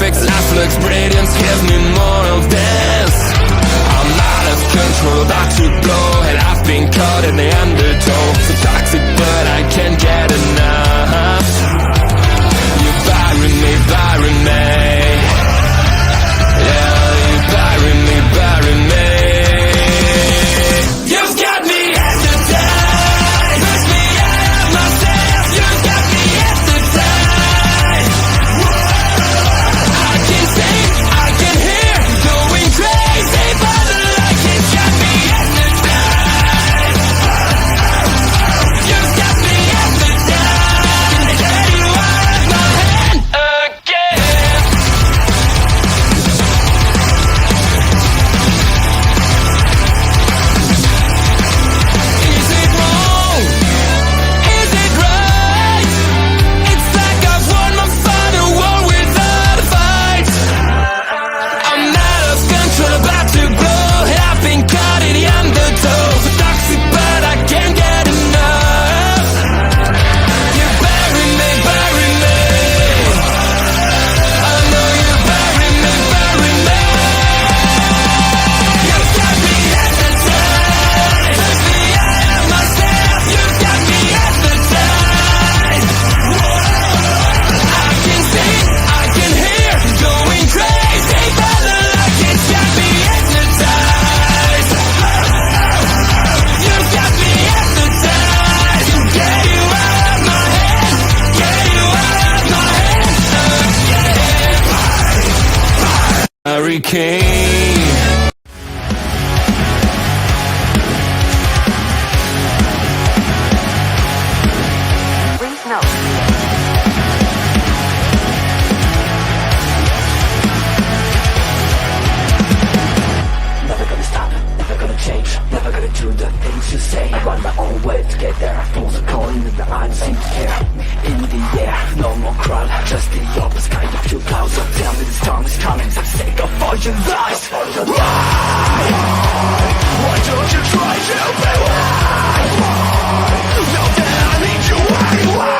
tricks, life looks brilliant, give me more of this. I'm out of control, about to blow, and I've been caught in the undertow. So toxic, but I can't get enough. You're burying me, burying me. Yeah, you're burying me, burying me. You've got me hypnotized, push me out of myself. You've got me hypnotized. I can see, I can hear, going crazy, but the light has got me hypnotized. You've got me hypnotized. Can get you out of my head again. Is it wrong? Is it right? It's like I've won my final war without a fight. I'm out of control, about to blow, and I've been caught in the undertow. So toxic, but I can't get enough. You bury me, bury me. I know you bury me, bury me. You've got me hypnotized, push me out of myself. You've got me hypnotized. I can see, I can hear, going crazy, but the light has got me hypnotized. You've got me hypnotized. Get you out of my head, get you out of my head. Hurricane. Please note. Never gonna stop, never gonna change, never gonna do the things you say. I run my own way to get there. Fools are calling and I don't seem to care. In the air, no more crowd, just the opposite kind of few clouds. So tell me the storm is coming, for the sake of all your lies. Why don't you try to be wise? Now that I need you, why?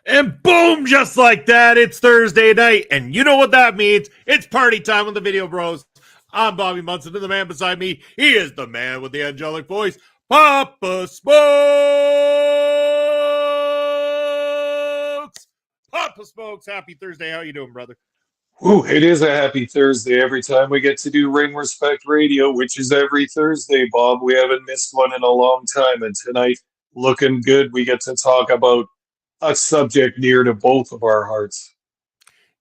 And boom, just like that, it's Thursday night. And you know what that means. It's party time with the Video Bros. I'm Bobby Munson, and the man beside me, he is the man with the angelic voice, Papa Smokes. Papa Smokes, happy Thursday. How you doing, brother? Ooh, it is a happy Thursday every time we get to do Ring Respect Radio, which is every Thursday, Bob. We haven't missed one in a long time, and tonight, looking good, we get to talk about a subject near to both of our hearts.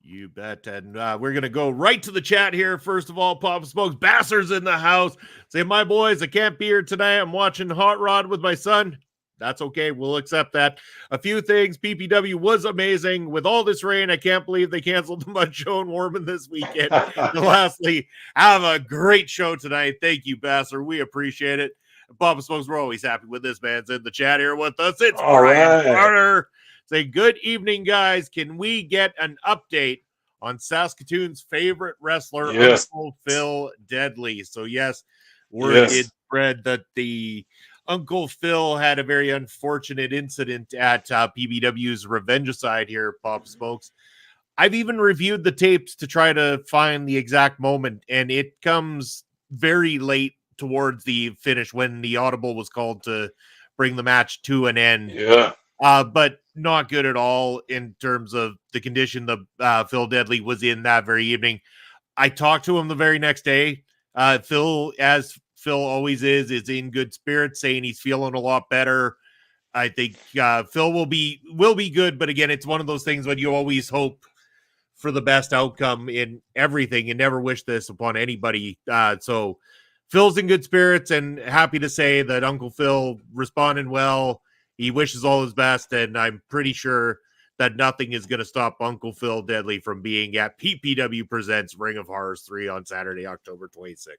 You bet. And we're going to go right to the chat here. First of all, Papa Smokes, Basser's in the house. Say, my boys, I can't be here tonight. I'm watching Hot Rod with my son. That's okay. We'll accept that. A few things. PPW was amazing. With all this rain, I can't believe they canceled the Mud Show in Warman this weekend. And lastly, have a great show tonight. Thank you, Basser. We appreciate it. Papa Smokes, we're always happy with this man's in the chat here with us. It's all Brian right. Carter. Say, good evening, guys. Can we get an update on Saskatoon's favorite wrestler, Yes. Uncle Phil Deadly? So, yes, word Yes. did spread that the Uncle Phil had a very unfortunate incident at PPW's Revengicide here, Pop Smokes. I've even reviewed the tapes to try to find the exact moment, and it comes very late towards the finish when the audible was called to bring the match to an end. Yeah. But not good at all in terms of the condition the Phil Deadly was in that very evening. I talked to him the very next day. Phil, as Phil always is in good spirits, saying he's feeling a lot better. I think Phil will be good, but again, it's one of those things when you always hope for the best outcome in everything. You never wish this upon anybody. So Phil's in good spirits and happy to say that Uncle Phil responded well. He wishes all his best, and I'm pretty sure that nothing is going to stop Uncle Phil Deadly from being at PPW Presents Ring of Horrors 3 on Saturday, October 26th.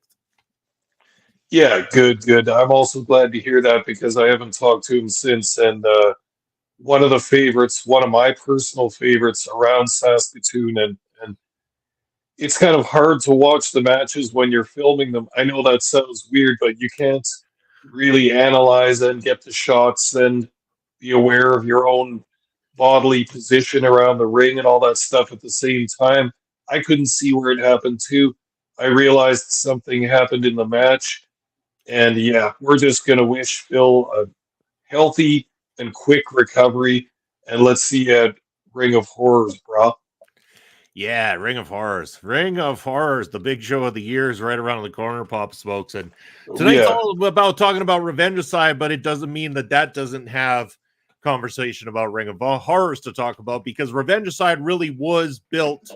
Yeah, good. I'm also glad to hear that because I haven't talked to him since. And one of my personal favorites around Saskatoon, and it's kind of hard to watch the matches when you're filming them. I know that sounds weird, but you can't really analyze and get the shots and be aware of your own bodily position around the ring and all that stuff at the same time. I couldn't see where it happened too. I realized something happened in the match. And yeah, we're just going to wish Phil a healthy and quick recovery. And let's see you at Ring of Horrors, bro. Yeah, Ring of Horrors. Ring of Horrors, the big show of the year is right around the corner, Pop Smokes. And tonight's all about talking about Revengicide, but it doesn't mean that doesn't have conversation about Ring of Horrors to talk about, because Revengicide really was built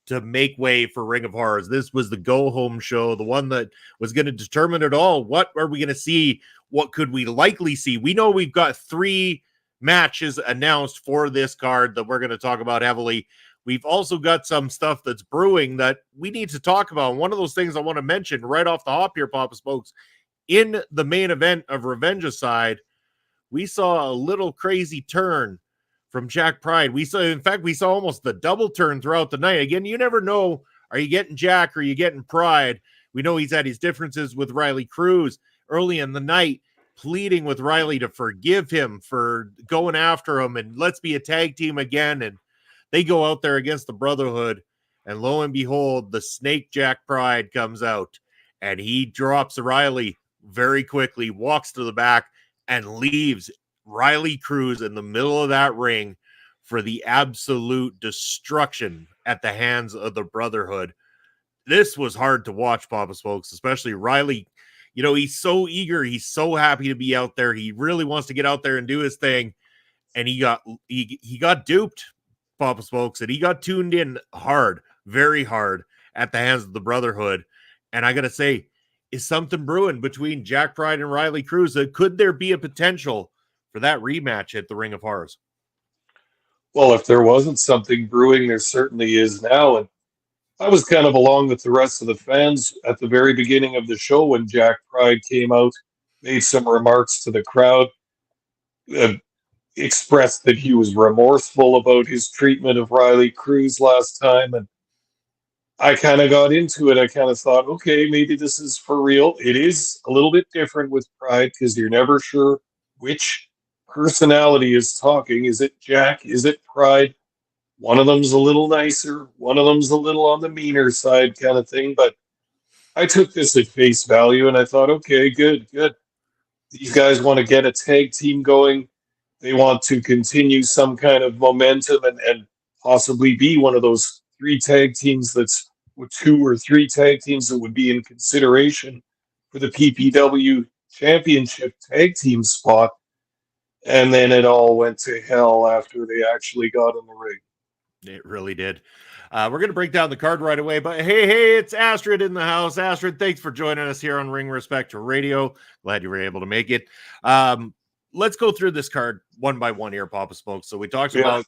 to make way for Ring of Horrors. This was the go-home show, the one that was going to determine it all. What are we going to see? What could we likely see? We know we've got 3 matches announced for this card that we're going to talk about heavily. We've also got some stuff that's brewing that we need to talk about. And one of those things I want to mention right off the hop here, Papa Smokes, in the main event of Revengicide, we saw a little crazy turn from Jack Pride. We saw almost the double turn throughout the night. Again, you never know. Are you getting Jack or are you getting Pride? We know he's had his differences with Riley Cruz early in the night, pleading with Riley to forgive him for going after him and let's be a tag team again. And they go out there against the Brotherhood, and lo and behold, the Snake Jack Pride comes out, and he drops Riley very quickly, walks to the back, and leaves Riley Cruz in the middle of that ring for the absolute destruction at the hands of the Brotherhood. This was hard to watch, Papa Smokes, especially Riley. You know, he's so eager. He's so happy to be out there. He really wants to get out there and do his thing. And he got duped, Papa Smokes, and he got tuned in hard, very hard at the hands of the Brotherhood. And I got to say, is something brewing between Jack Pride and Riley Cruz? Could there be a potential for that rematch at the Ring of Horrors? Well, if there wasn't something brewing, there certainly is now. And I was kind of along with the rest of the fans at the very beginning of the show when Jack Pride came out, made some remarks to the crowd, expressed that he was remorseful about his treatment of Riley Cruz last time. And I kind of got into it. I kind of thought, okay, maybe this is for real. It is a little bit different with Pride because you're never sure which personality is talking. Is it Jack? Is it Pride? One of them's a little nicer. One of them's a little on the meaner side kind of thing. But I took this at face value and I thought, okay, good. These guys want to get a tag team going. They want to continue some kind of momentum and possibly be one of those 3 tag teams that's 2 or 3 tag teams that would be in consideration for the PPW championship tag team spot. And then it all went to hell after they actually got in the ring. It really did. We're going to break down the card right away, but hey, it's Astrid in the house. Astrid, thanks for joining us here on Ring Respect Radio. Glad you were able to make it. Let's go through this card one by one here, Papa Smokes. So we talked about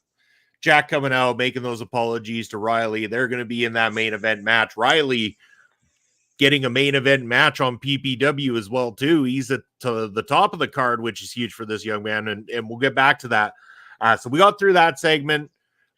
Jack coming out, making those apologies to Riley. They're going to be in that main event match. Riley getting a main event match on PPW as well, too. He's at the top of the card, which is huge for this young man, and we'll get back to that. So we got through that segment.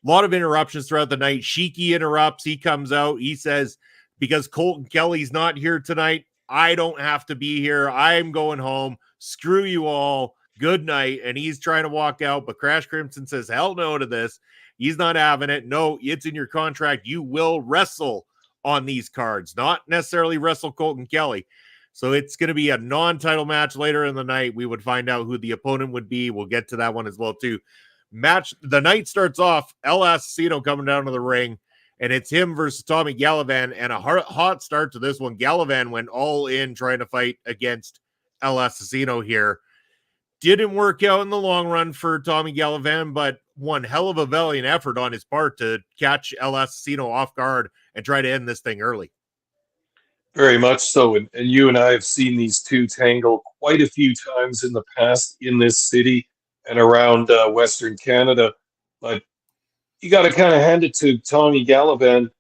A lot of interruptions throughout the night. Sheiky interrupts. He comes out. He says, because Colton Kelly's not here tonight, I don't have to be here. I'm going home. Screw you all. Good night. And he's trying to walk out, but Crash Crimson says hell no to this. He's not having it. No, it's in your contract. You will wrestle on these cards, not necessarily wrestle Colton Kelly. So it's going to be a non-title match later in the night. We would find out who the opponent would be. We'll get to that one as well, too. The night starts off, El Assassino coming down to the ring, and it's him versus Tommy Gallivan, and a hot start to this one. Gallivan went all in trying to fight against El Assassino here. Didn't work out in the long run for Tommy Gallivan, but one hell of a valiant effort on his part to catch El Assassino off guard and try to end this thing early. Very much so. And you and I have seen these two tangle quite a few times in the past in this city and around Western Canada. But you got to kind of hand it to Tommy Gallivan.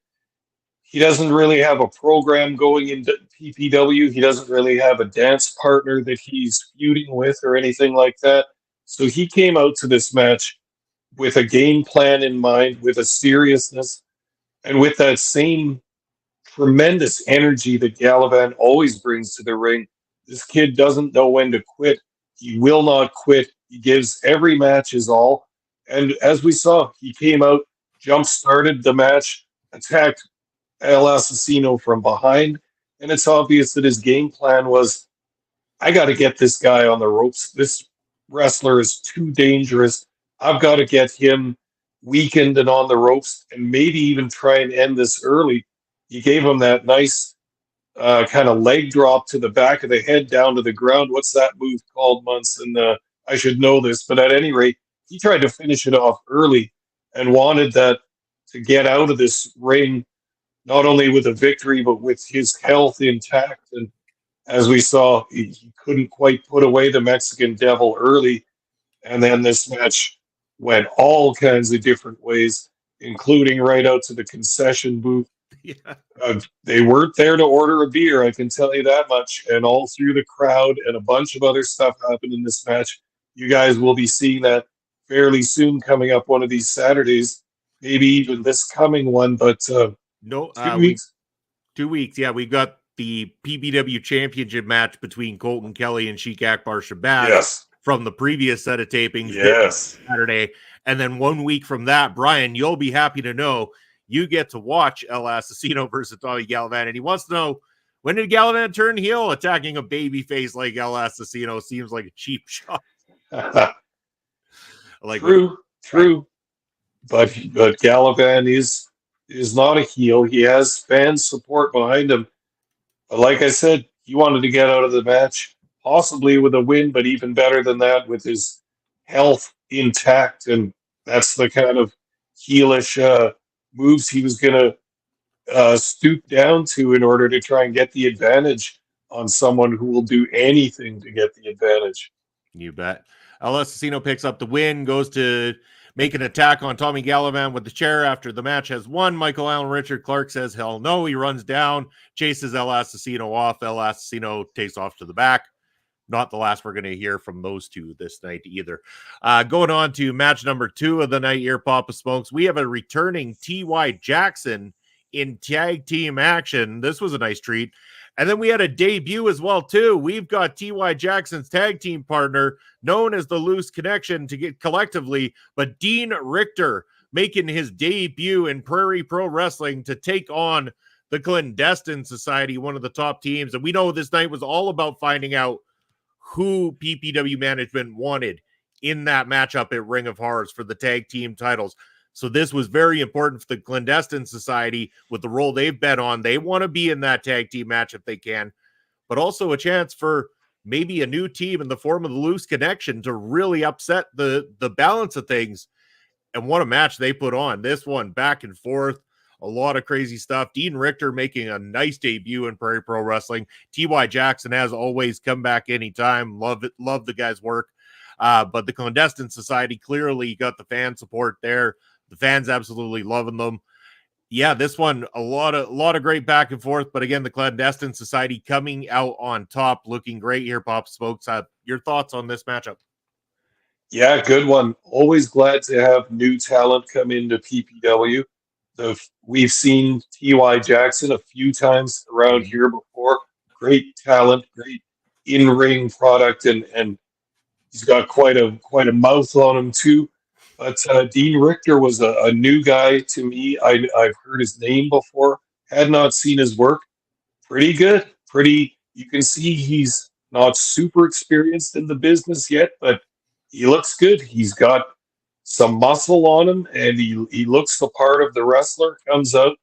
He doesn't really have a program going into PPW. He doesn't really have a dance partner that he's feuding with or anything like that. So he came out to this match with a game plan in mind, with a seriousness, and with that same tremendous energy that Gallivan always brings to the ring. This kid doesn't know when to quit. He will not quit. He gives every match his all. And as we saw, he came out, jump-started the match, attacked El Assassino from behind, and it's obvious that his game plan was, I got to get this guy on the ropes. This wrestler is too dangerous. I've got to get him weakened and on the ropes and maybe even try and end this early. He gave him that nice kind of leg drop to the back of the head down to the ground. What's that move called, Munson? I should know this, but at any rate, he tried to finish it off early and wanted that to get out of this ring, not only with a victory, but with his health intact. And as we saw, he couldn't quite put away the Mexican Devil early. And then this match went all kinds of different ways, including right out to the concession booth. Yeah. They weren't there to order a beer, I can tell you that much. And all through the crowd and a bunch of other stuff happened in this match. You guys will be seeing that fairly soon coming up one of these Saturdays, maybe even this coming one, but 2 weeks. 2 weeks, yeah. We've got the PPW Championship match between Colton Kelly and Sheik Akbar Shabazz from the previous set of tapings this Saturday. And then 1 week from that, Brian, you'll be happy to know you get to watch El Assassino versus Tommy Gallivan. And he wants to know, when did Gallivan turn heel? Attacking a baby face like El Assassino seems like a cheap shot. True. But Gallivan is not a heel. He has fan support behind him. But like I said, he wanted to get out of the match, possibly with a win, but even better than that, with his health intact. And that's the kind of heelish moves he was going to stoop down to in order to try and get the advantage on someone who will do anything to get the advantage. You bet. El Assassino picks up the win, goes to make an attack on Tommy Gallivan with the chair after the match has won. Michael Allen Richard Clark says, hell no. He runs down, chases El Assassino off. El Assassino takes off to the back. Not the last we're going to hear from those two this night either. Going on to match number 2 of the night here, Papa Smokes. We have a returning T.Y. Jackson in tag team action. This was a nice treat. And then we had a debut as well, too. We've got T.Y. Jackson's tag team partner, known as the Loose Connection to get collectively, but Dean Richter making his debut in Prairie Pro Wrestling to take on the Clandestine Society, one of the top teams. And we know this night was all about finding out who PPW management wanted in that matchup at Ring of Horrors for the tag team titles. So this was very important for the Clandestine Society with the role they've bet on. They want to be in that tag team match if they can, but also a chance for maybe a new team in the form of the Loose Connection to really upset the balance of things. And what a match they put on. This one back and forth, a lot of crazy stuff. Dean Richter making a nice debut in Prairie Pro Wrestling. T.Y. Jackson has always come back anytime. Love it. Love the guy's work. But the Clandestine Society clearly got the fan support there. The fans absolutely loving them. Yeah, this one, a lot of great back and forth. But again, the Clandestine Society coming out on top, looking great here, Pop Smokes. Your thoughts on this matchup? Yeah, good one. Always glad to have new talent come into PPW. We've seen T.Y. Jackson a few times around here before. great talent, great in-ring product, and he's got quite a mouth on him too. But Dean Richter was a new guy to me. I've heard his name before, had not seen his work. Pretty good. Pretty. You can see he's not super experienced in the business yet, but he looks good. He's got some muscle on him, and he looks the part of the wrestler. Comes out,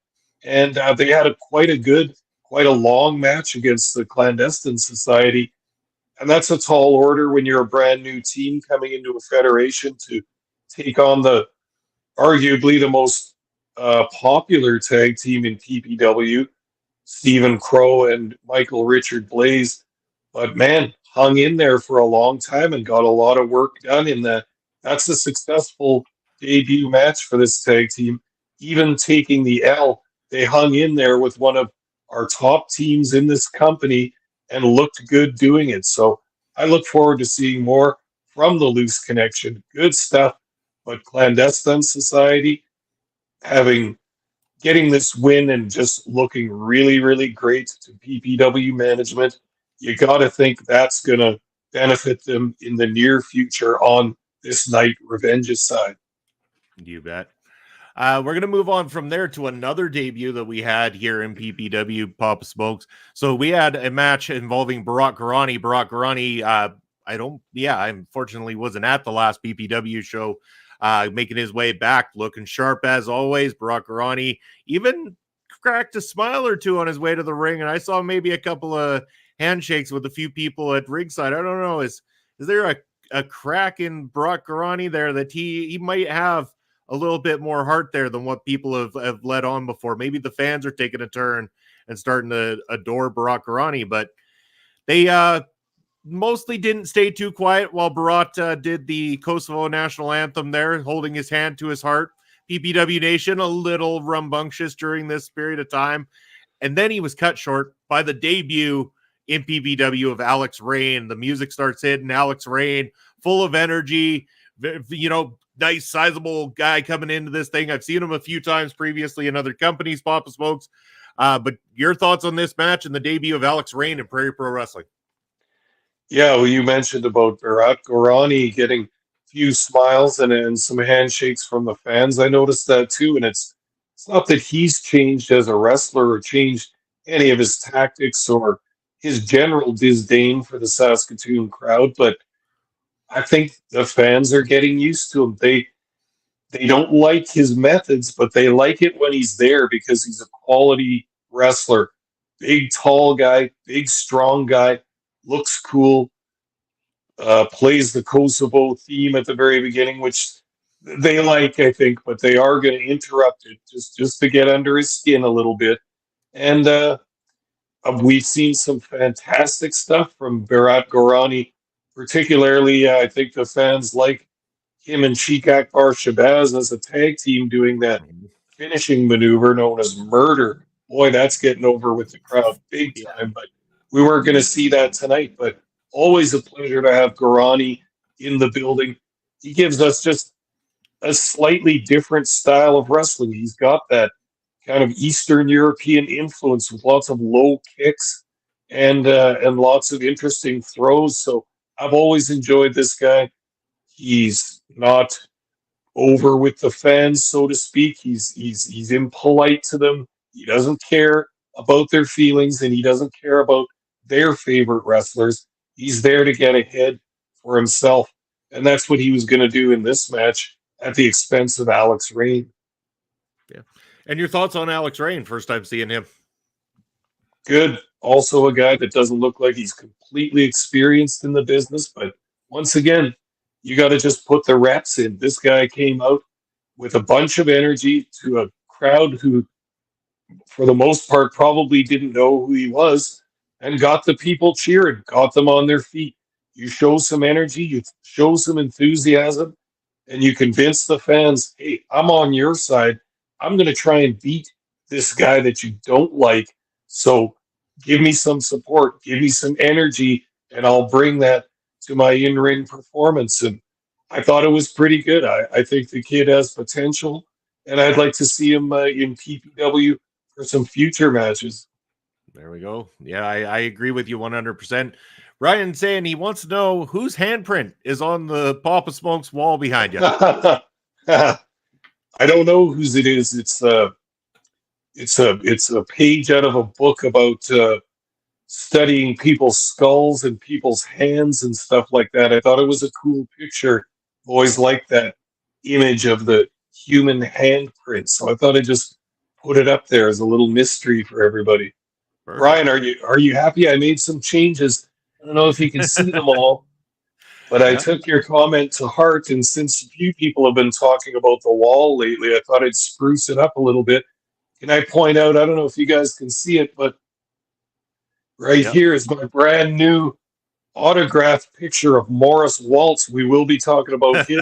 and they had quite a long match against the Clandestine Society, and that's a tall order when you're a brand new team coming into a federation to take on the arguably the most popular tag team in PPW, Stephen Crow and Michael Richard Blaze. But man, hung in there for a long time and got a lot of work done in that. That's a successful debut match for this tag team. Even taking the L, they hung in there with one of our top teams in this company and looked good doing it. So I look forward to seeing more from the Loose Connection. Good stuff. But Clandestine Society getting this win and just looking really, really great to PPW management, you got to think that's going to benefit them in the near future on this night, Revengicide. You bet. We're going to move on from there to another debut that we had here in PPW, Papa Smokes. So we had a match involving Barack Garani. Barack Garani, I unfortunately wasn't at the last PPW show, making his way back, looking sharp as always. Barack Garani even cracked a smile or two on his way to the ring, and I saw maybe a couple of handshakes with a few people at ringside. I don't know. Is there a crack in Barack Garani there that he might have a little bit more heart there than what people have let on before? Maybe the fans are taking a turn and starting to adore Barack Garani, but they mostly didn't stay too quiet while Barack did the Kosovo national anthem there, holding his hand to his heart. PPW Nation a little rambunctious during this period of time, and then he was cut short by the debut in PPW of Alex Rain. The music starts hitting. Alex Rain, full of energy, nice sizable guy coming into this thing. I've seen him a few times previously in other companies, Papa Smokes. But your thoughts on this match and the debut of Alex Rain in Prairie Pro Wrestling? Yeah, well, you mentioned about Barack Garani getting a few smiles and some handshakes from the fans. I noticed that too, and it's not that he's changed as a wrestler or changed any of his tactics or his general disdain for the Saskatoon crowd, but I think the fans are getting used to him. They don't like his methods, but they like it when he's there because he's a quality wrestler. Big, tall guy, big, strong guy, looks cool, plays the Kosovo theme at the very beginning, which they like, I think, but they are going to interrupt it just to get under his skin a little bit. And we've seen some fantastic stuff from Barack Garani. Particularly, I think the fans like him and Sheik Akbar Shabazz as a tag team doing that finishing maneuver known as murder. Boy, that's getting over with the crowd big time. But we weren't going to see that tonight. But always a pleasure to have Garani in the building. He gives us just a slightly different style of wrestling. He's got that kind of Eastern European influence with lots of low kicks and lots of interesting throws. So I've always enjoyed this guy. He's not over with the fans, so to speak. He's impolite to them. He doesn't care about their feelings, and he doesn't care about their favorite wrestlers. He's there to get ahead for himself, and that's what he was going to do in this match at the expense of Alex Rain. Yeah. And your thoughts on Alex Rain? First time seeing him. Good. Also a guy that doesn't look like he's completely experienced in the business, but once again, you got to just put the reps in. This guy came out with a bunch of energy to a crowd who, for the most part, probably didn't know who he was, and got the people cheering, got them on their feet. You show some energy, you show some enthusiasm, and you convince the fans, hey, I'm on your side. I'm going to try and beat this guy that you don't like. So give me some support, give me some energy, and I'll bring that to my in-ring performance. And I thought it was pretty good. I think the kid has potential, and I'd like to see him in PPW for some future matches. There we go. Yeah, I agree with you 100%. Ryan saying he wants to know whose handprint is on the Papa Smokes wall behind you. I don't know whose it is. It's a page out of a book about studying people's skulls and people's hands and stuff like that. I thought it was a cool picture. Always liked that image of the human handprint, so I thought I'd just put it up there as a little mystery for everybody. Perfect. Brian, are you happy? I made some changes. I don't know if you can see them all, but I took your comment to heart. And since a few people have been talking about the wall lately, I thought I'd spruce it up a little bit. Can I point out? I don't know if you guys can see it, but right here is my brand new autographed picture of Morris Waltz. We will be talking about him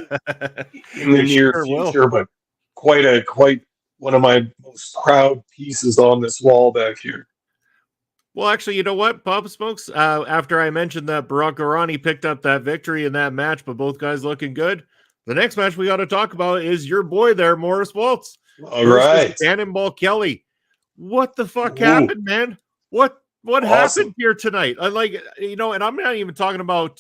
in the near future, but quite one of my most proud pieces on this wall back here. Well, actually, you know what, Papa Smokes? After I mentioned that Barack Arani picked up that victory in that match, but both guys looking good, the next match we got to talk about is your boy there, Morris Waltz. All right. Cannonball Kelly. What the fuck happened, man? What happened here tonight? I like, and I'm not even talking about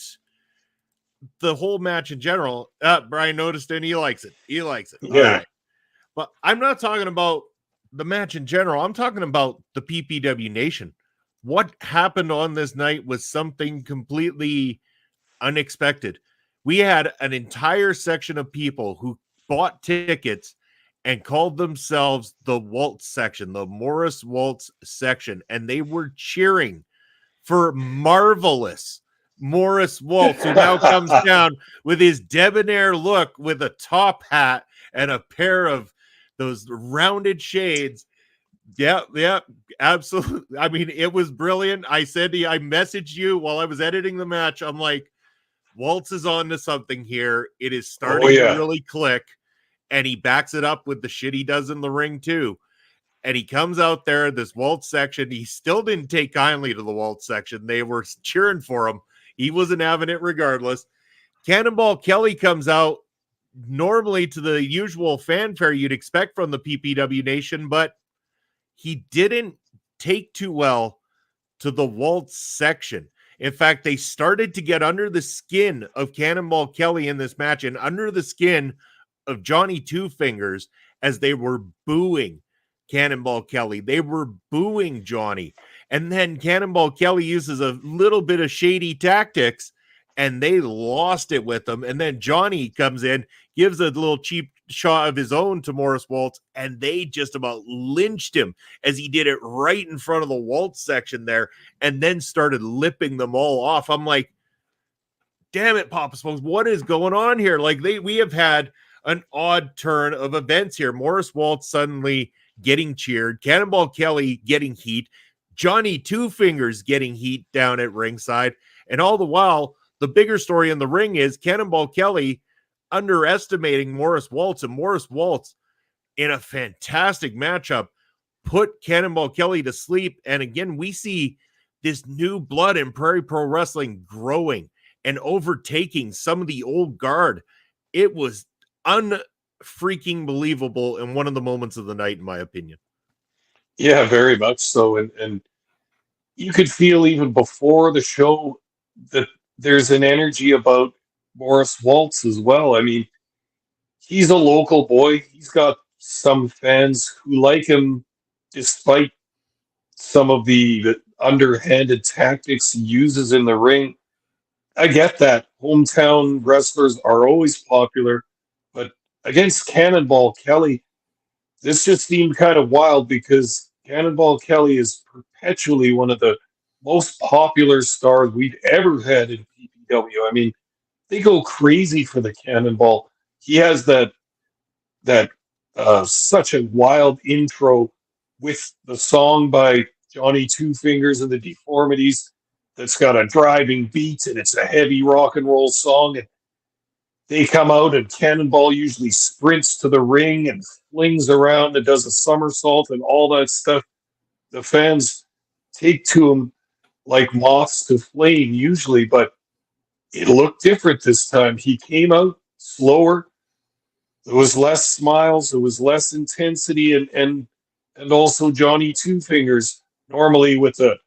the whole match in general. Brian noticed it and he likes it. He likes it. Yeah. All right. But I'm not talking about the match in general. I'm talking about the PPW Nation. What happened on this night was something completely unexpected. We had an entire section of people who bought tickets and called themselves the Waltz section, the Morris Waltz section, and they were cheering for marvelous Morris Waltz, who now comes down with his debonair look with a top hat and a pair of those rounded shades. Yeah, absolutely. I mean, it was brilliant. I said to you, I messaged you while I was editing the match. I'm like, Waltz is on to something here. It is starting to really click. And he backs it up with the shit he does in the ring, too. And he comes out there, this Waltz section. He still didn't take kindly to the Waltz section. They were cheering for him. He wasn't having it regardless. Cannonball Kelly comes out normally to the usual fanfare you'd expect from the PPW Nation, but he didn't take too well to the Waltz section. In fact, they started to get under the skin of Cannonball Kelly in this match and under the skin of Johnny Two Fingers as they were booing Cannonball Kelly. They were booing Johnny. And then Cannonball Kelly uses a little bit of shady tactics and they lost it with him. And then Johnny comes in, gives a little cheap shot of his own to Morris Waltz, and they just about lynched him as he did it right in front of the Waltz section there and then started lipping them all off. I'm like, damn it, Papa Smokes, what is going on here? Like we have had an odd turn of events here. Morris Waltz suddenly getting cheered, Cannonball Kelly getting heat, Johnny Two Fingers getting heat down at ringside, and all the while, the bigger story in the ring is Cannonball Kelly underestimating Morris Waltz, and Morris Waltz in a fantastic matchup put Cannonball Kelly to sleep. And again, we see this new blood in Prairie Pro Wrestling growing and overtaking some of the old guard. It was unfreaking believable in one of the moments of the night, in my opinion. Yeah, very much so. And you could feel even before the show that there's an energy about Morris Waltz as well. I mean, he's a local boy. He's got some fans who like him despite some of the underhanded tactics he uses in the ring. I get that. Hometown wrestlers are always popular, but against Cannonball Kelly, this just seemed kind of wild because Cannonball Kelly is perpetually one of the most popular stars we've ever had in PPW. I mean, they go crazy for the Cannonball. He has that such a wild intro with the song by Johnny Two Fingers and the Deformities that's got a driving beat and it's a heavy rock and roll song. And they come out and Cannonball usually sprints to the ring and flings around and does a somersault and all that stuff. The fans take to him like moths to flame usually, but it looked different this time. He came out slower. There was less smiles. There was less intensity, and also Johnny Two Fingers normally with a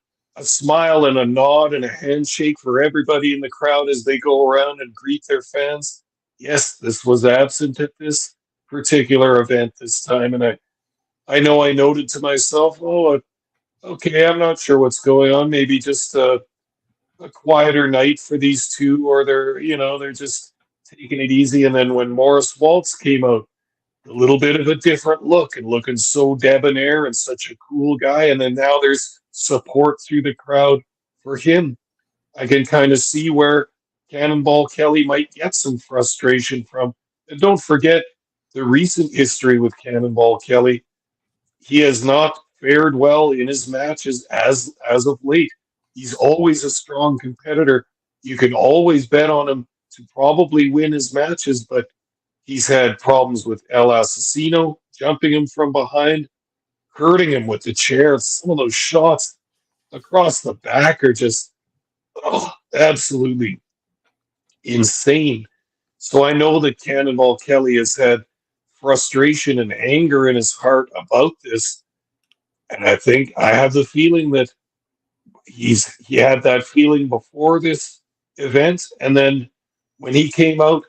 smile and a nod and a handshake for everybody in the crowd as they go around and greet their fans. Yes, this was absent at this particular event this time. And I know I noted to myself, oh, okay, I'm not sure what's going on. Maybe just a quieter night for these two, or they're just taking it easy. And then when Morris Waltz came out, a little bit of a different look and looking so debonair and such a cool guy. And then now there's support through the crowd for him. I can kind of see where Cannonball Kelly might get some frustration from. And don't forget the recent history with Cannonball Kelly. He has not fared well in his matches as of late. He's always a strong competitor. You can always bet on him to probably win his matches, but he's had problems with El Assassino jumping him from behind, hurting him with the chair. Some of those shots across the back are just absolutely insane. So I know that Cannonball Kelly has had frustration and anger in his heart about this. And I think I have the feeling that he had that feeling before this event. And then when he came out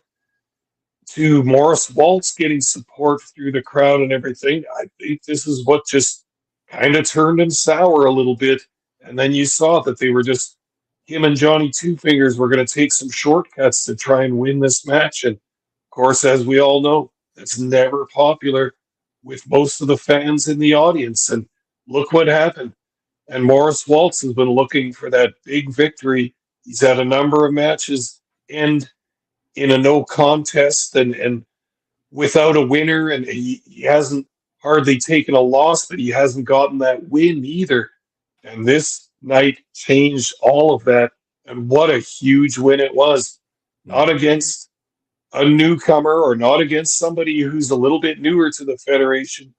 to Morris Waltz getting support through the crowd and everything, I think this is what just kind of turned him sour a little bit. And then you saw that they were just, him and Johnny Two Fingers were going to take some shortcuts to try and win this match. And of course, as we all know, that's never popular with most of the fans in the audience. And look what happened. And Morris Waltz has been looking for that big victory. He's had a number of matches end in a no contest and without a winner, and he hasn't hardly taken a loss, but he hasn't gotten that win either. And this night changed all of that. And what a huge win it was. Not against a newcomer or not against somebody who's a little bit newer to the Federation.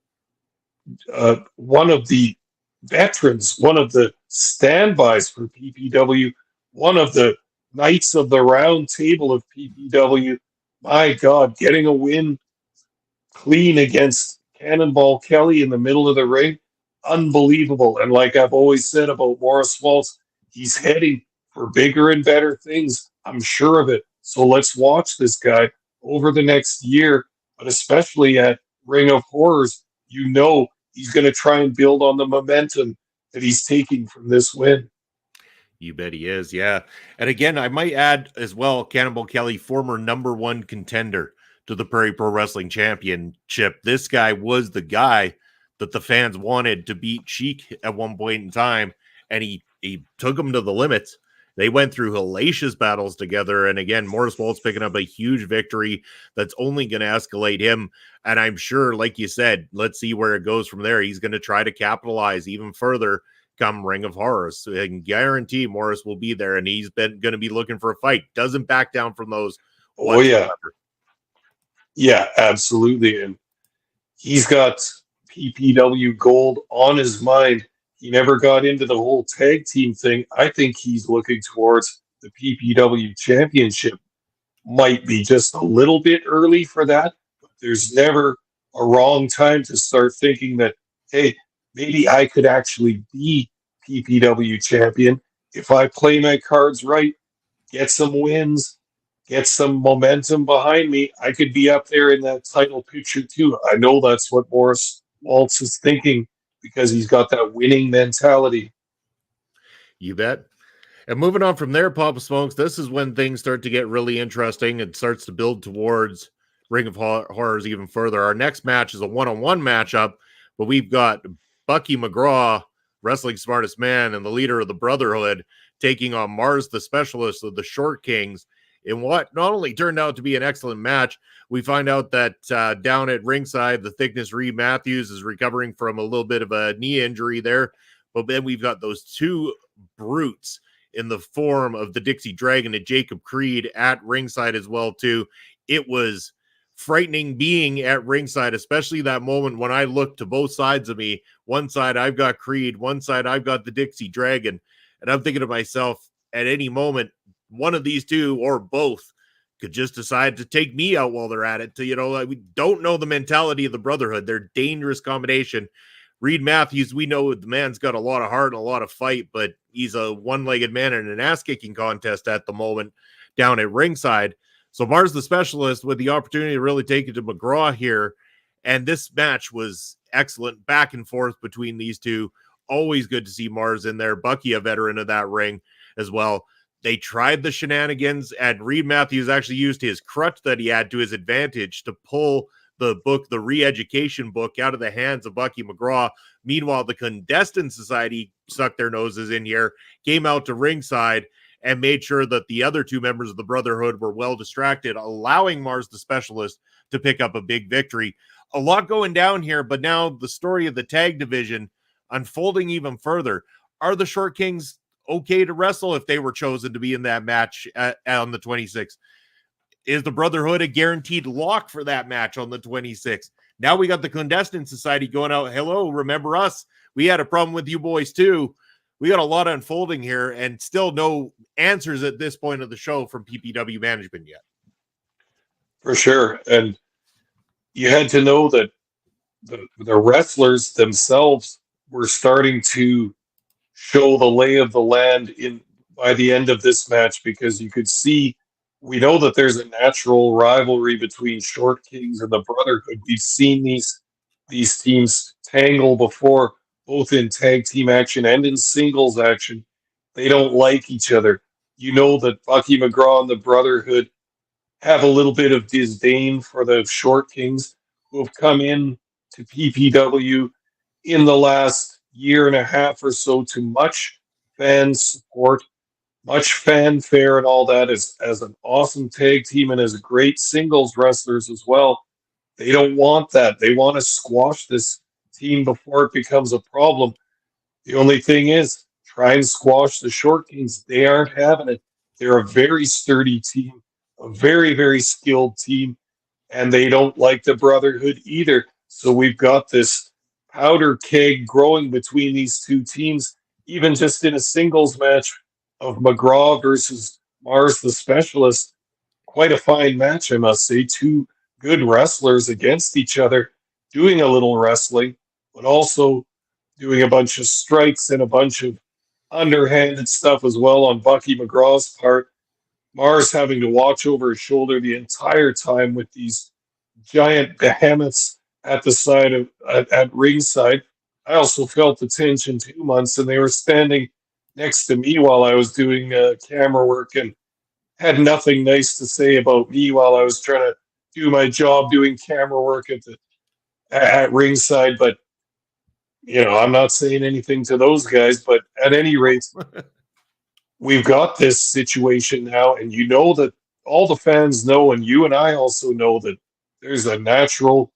One of the veterans, one of the standbys for PPW, one of the Knights of the Round Table of PPW. My God, getting a win clean against Cannonball Kelly in the middle of the ring, unbelievable. And like I've always said about Morris Waltz, he's heading for bigger and better things. I'm sure of it. So let's watch this guy over the next year, but especially at Ring of Horrors. You know he's going to try and build on the momentum that he's taking from this win. You bet he is, yeah. And again, I might add as well, Cannonball Kelly, former #1 contender to the Prairie Pro Wrestling Championship. This guy was the guy that the fans wanted to beat Sheik at one point in time, and he took him to the limits. They went through hellacious battles together, and again, Morris Waltz picking up a huge victory that's only going to escalate him. And I'm sure, like you said, let's see where it goes from there. He's going to try to capitalize even further come Ring of Horrors. So I can guarantee Morris will be there, and he's been going to be looking for a fight. Doesn't back down from those. Oh, yeah. Yeah, absolutely. And he's got PPW gold on his mind. He never got into the whole tag team thing. I think he's looking towards the PPW championship. Might be just a little bit early for that, but there's never a wrong time to start thinking that, hey, maybe I could actually be PPW champion if I play my cards right, get some wins, get some momentum behind me. I could be up there in that title picture too. I know that's what Morris Waltz is thinking because he's got that winning mentality. You bet. And moving on from there, Papa Smokes, this is when things start to get really interesting. It starts to build towards Ring of Horrors even further. Our next match is a one-on-one matchup, but we've got Bucky McGraw, Wrestling Smartest Man, and the leader of the Brotherhood, taking on Mars, the Specialist of the Short Kings, in what not only turned out to be an excellent match. We find out that down at ringside, the Thickness Reed Matthews is recovering from a little bit of a knee injury there. But then we've got those two brutes in the form of the Dixie Dragon and Jacob Creed at ringside as well, too. It was frightening being at ringside, especially that moment when I looked to both sides of me. One side, I've got Creed. One side, I've got the Dixie Dragon. And I'm thinking to myself, at any moment, one of these two or both could just decide to take me out while they're at it. We don't know the mentality of the Brotherhood. They're a dangerous combination. Reed Matthews, we know the man's got a lot of heart and a lot of fight, but he's a one-legged man in an ass-kicking contest at the moment down at ringside. So Mars the Specialist with the opportunity to really take it to McGraw here. And this match was excellent, back and forth between these two. Always good to see Mars in there. Bucky, a veteran of that ring as well. They tried the shenanigans, and Reed Matthews actually used his crutch that he had to his advantage to pull the book, the re-education book, out of the hands of Bucky McGraw. Meanwhile, the Clandestine Society stuck their noses in here, came out to ringside, and made sure that the other two members of the Brotherhood were well distracted, allowing Mars the Specialist to pick up a big victory. A lot going down here, but now the story of the tag division unfolding even further. Are the Short Kings okay to wrestle if they were chosen to be in that match on the 26th? Is the Brotherhood a guaranteed lock for that match on the 26th? Now we got the Clandestine Society going out. Hello, remember us? We had a problem with you boys too. We got a lot unfolding here, and still no answers at this point of the show from PPW management yet. For sure. And you had to know that the wrestlers themselves were starting to show the lay of the land by the end of this match, because you could see, we know that there's a natural rivalry between Short Kings and the Brotherhood. We've seen these teams tangle before, both in tag team action and in singles action. They don't like each other. You know that Bucky McGraw and the Brotherhood have a little bit of disdain for the Short Kings, who have come in to PPW in the last year and a half or so to much fan support, much fanfare and all that, as an awesome tag team and as great singles wrestlers as well. They don't want that. They want to squash this team before it becomes a problem. The only thing is, try and squash the Short Kings. They aren't having it. They're a very sturdy team, a very, very skilled team, and they don't like the Brotherhood either. So we've got this powder keg growing between these two teams, even just in a singles match of McGraw versus Mars the Specialist. Quite a fine match, I must say. Two good wrestlers against each other, doing a little wrestling, but also doing a bunch of strikes and a bunch of underhanded stuff as well on Bucky McGraw's part. Mars having to watch over his shoulder the entire time with these giant behemoths at the side of at ringside. I also felt the tension 2 months, and they were standing next to me while I was doing camera work and had nothing nice to say about me while I was trying to do my job doing camera work at ringside. But I'm not saying anything to those guys. But at any rate, we've got this situation now, and you know that all the fans know, and you and I also know, that there's a natural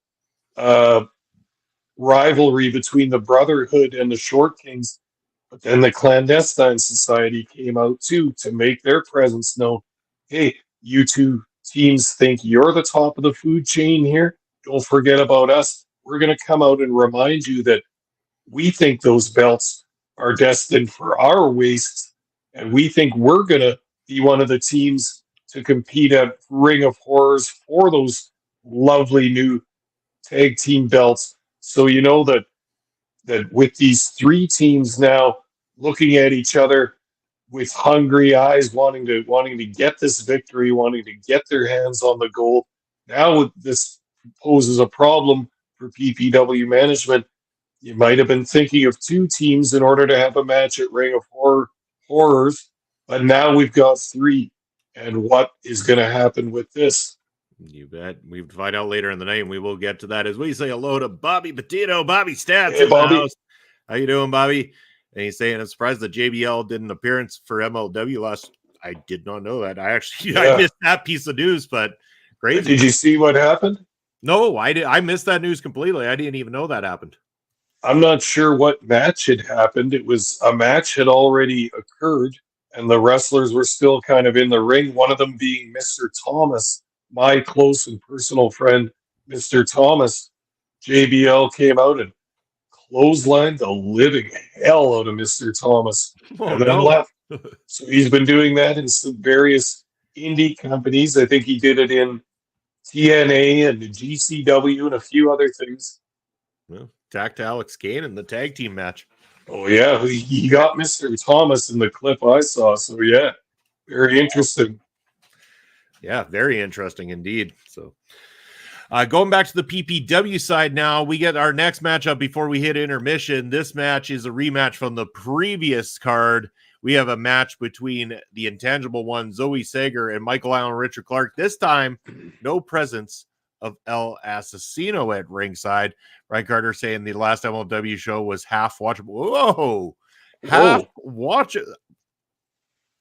rivalry between the Brotherhood and the Short Kings. But then the Clandestine Society came out too to make their presence known. Hey, you two teams think you're the top of the food chain here? Don't forget about us. We're going to come out and remind you that we think those belts are destined for our waists, and we think we're going to be one of the teams to compete at Ring of Horrors for those lovely new tag team belts. So you know that with these three teams now looking at each other with hungry eyes, wanting to get this victory, wanting to get their hands on the gold. Now this poses a problem for PPW management. You might have been thinking of two teams in order to have a match at Ring of Horrors, but now we've got three. And what is going to happen with this? You bet. We'll find out later in the night, and we will get to that as we say hello to Bobby Petito. Bobby Stats Hey, in Bobby. the house. How you doing, Bobby? And he's saying, I'm surprised that JBL did an appearance for MLW last. I did not know that. I missed that piece of news, but crazy. Did you see what happened? No, I did. I missed that news completely. I didn't even know that happened. I'm not sure what match had happened. It was a match had already occurred, and the wrestlers were still kind of in the ring, one of them being Mr. Thomas, my close and personal friend, Mr. Thomas. JBL came out and clotheslined the living hell out of Mr. Thomas and then left. So he's been doing that in some various indie companies. I think he did it in TNA and the GCW and a few other things. Well, Attack to Alex Kane in the tag team match. Oh yeah, he got Mr. Thomas in the clip I saw. So yeah, very interesting. Yeah, very interesting indeed. So going back to the PPW side now, we get our next matchup before we hit intermission. This match is a rematch from the previous card. We have a match between the intangible one, Zoe Sager, and Michael Allen Richard Clark. This time, no presence of El Asesino at ringside. Ryan Carter saying the last MLW show was half watchable. Whoa, half watch.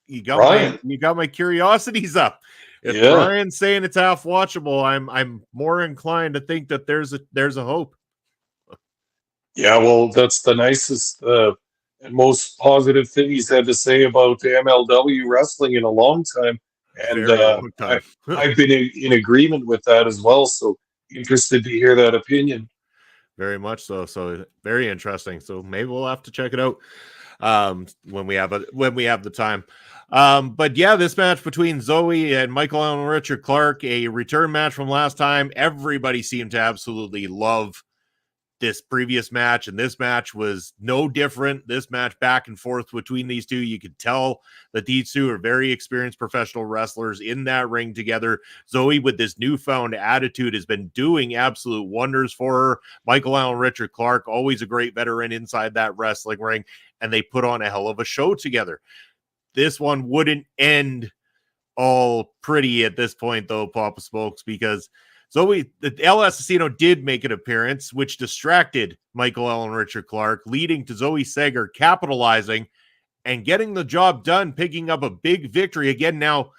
You got my curiosities up. If Brian's saying it's half watchable, I'm more inclined to think that there's a hope. Yeah, well, that's the nicest and most positive thing he's had to say about MLW wrestling in a long time, and Long time. I've been in agreement with that as well. So interested to hear that opinion. Very much so. So very interesting. So maybe we'll have to check it out when we have the time. But yeah, this match between Zoe and Michael Allen Richard Clark, a return match from last time. Everybody seemed to absolutely love this previous match, and this match was no different. This match back and forth between these two, you could tell that these two are very experienced professional wrestlers in that ring together. Zoe, with this newfound attitude, has been doing absolute wonders for her. Michael Allen Richard Clark, always a great veteran inside that wrestling ring, and they put on a hell of a show together. This one wouldn't end all pretty at this point, though, Papa Smokes, because Zoe, the El Asesino did make an appearance, which distracted Michael Allen Richard Clark, leading to Zoe Sager capitalizing and getting the job done, picking up a big victory. Again, now,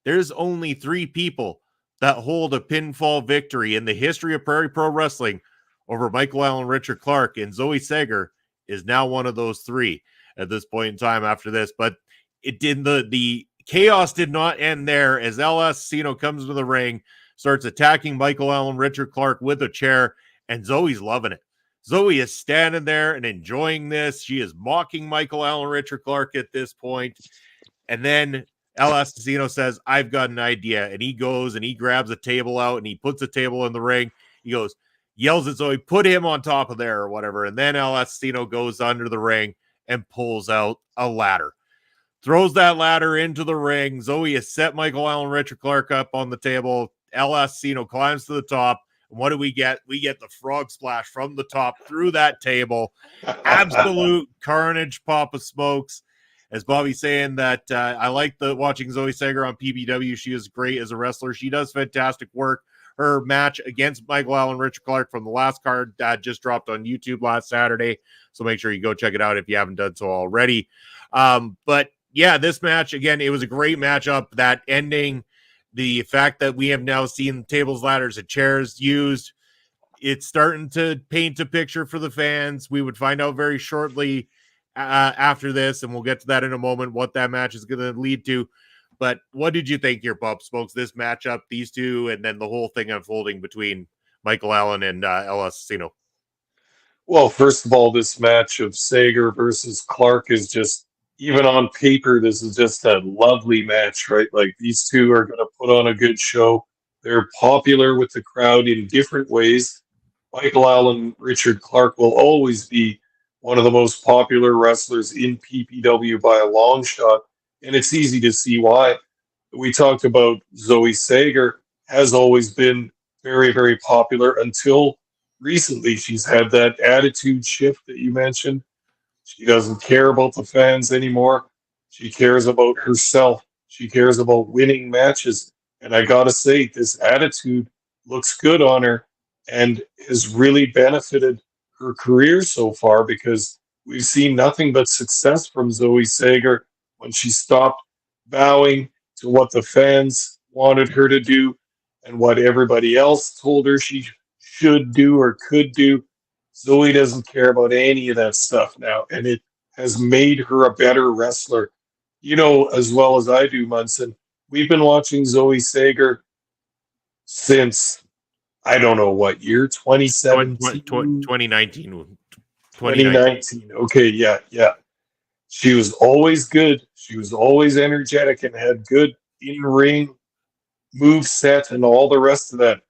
there's only 3 people that hold a pinfall victory in the history of Prairie Pro Wrestling over Michael Allen Richard Clark, and Zoe Sager is now one of those 3 at this point in time after this. But it did the chaos did not end there, as El Asesino comes into the ring, starts attacking Michael Allen Richard Clark with a chair, and Zoe's loving it. Zoe is standing there and enjoying this. She is mocking Michael Allen Richard Clark at this point. And then El Asesino says, I've got an idea. And he goes and he grabs a table out and he puts a table in the ring. He goes, yells at Zoe, put him on top of there or whatever. And then El Asesino goes under the ring and pulls out a ladder. Throws that ladder into the ring. Zoe has set Michael Allen Richard Clark up on the table. El Asesino climbs to the top. And what do we get? We get the frog splash from the top through that table. Absolute carnage, Papa Smokes. As Bobby's saying that I like watching Zoe Sager on PPW. She is great as a wrestler. She does fantastic work. Her match against Michael Allen Richard Clark from the last card just dropped on YouTube last Saturday. So make sure you go check it out if you haven't done so already. But yeah, this match, again, it was a great matchup. That ending, the fact that we have now seen tables, ladders, and chairs used, it's starting to paint a picture for the fans. We would find out very shortly after this, and we'll get to that in a moment, what that match is going to lead to. But what did you think here, Bob Smokes, this matchup, these two, and then the whole thing unfolding between Michael Allen and El Asesino? Well, first of all, this match of Sager versus Clark is just, even on paper, this is just a lovely match, right? Like, these two are going to put on a good show. They're popular with the crowd in different ways. Michael Allen Richard Clark will always be one of the most popular wrestlers in PPW by a long shot, and it's easy to see why. We talked about Zoe Sager has always been very, very popular until recently. She's had that attitude shift that you mentioned. She doesn't care about the fans anymore. She cares about herself. She cares about winning matches. And I got to say, this attitude looks good on her and has really benefited her career so far, because we've seen nothing but success from Zoe Sager when she stopped bowing to what the fans wanted her to do and what everybody else told her she should do or could do. Zoe doesn't care about any of that stuff now, and it has made her a better wrestler. You know, as well as I do, Munson, we've been watching Zoe Sager since, I don't know what year, 2017? 2019. 2019. Okay, yeah. She was always good. She was always energetic and had good in-ring move set and all the rest of that.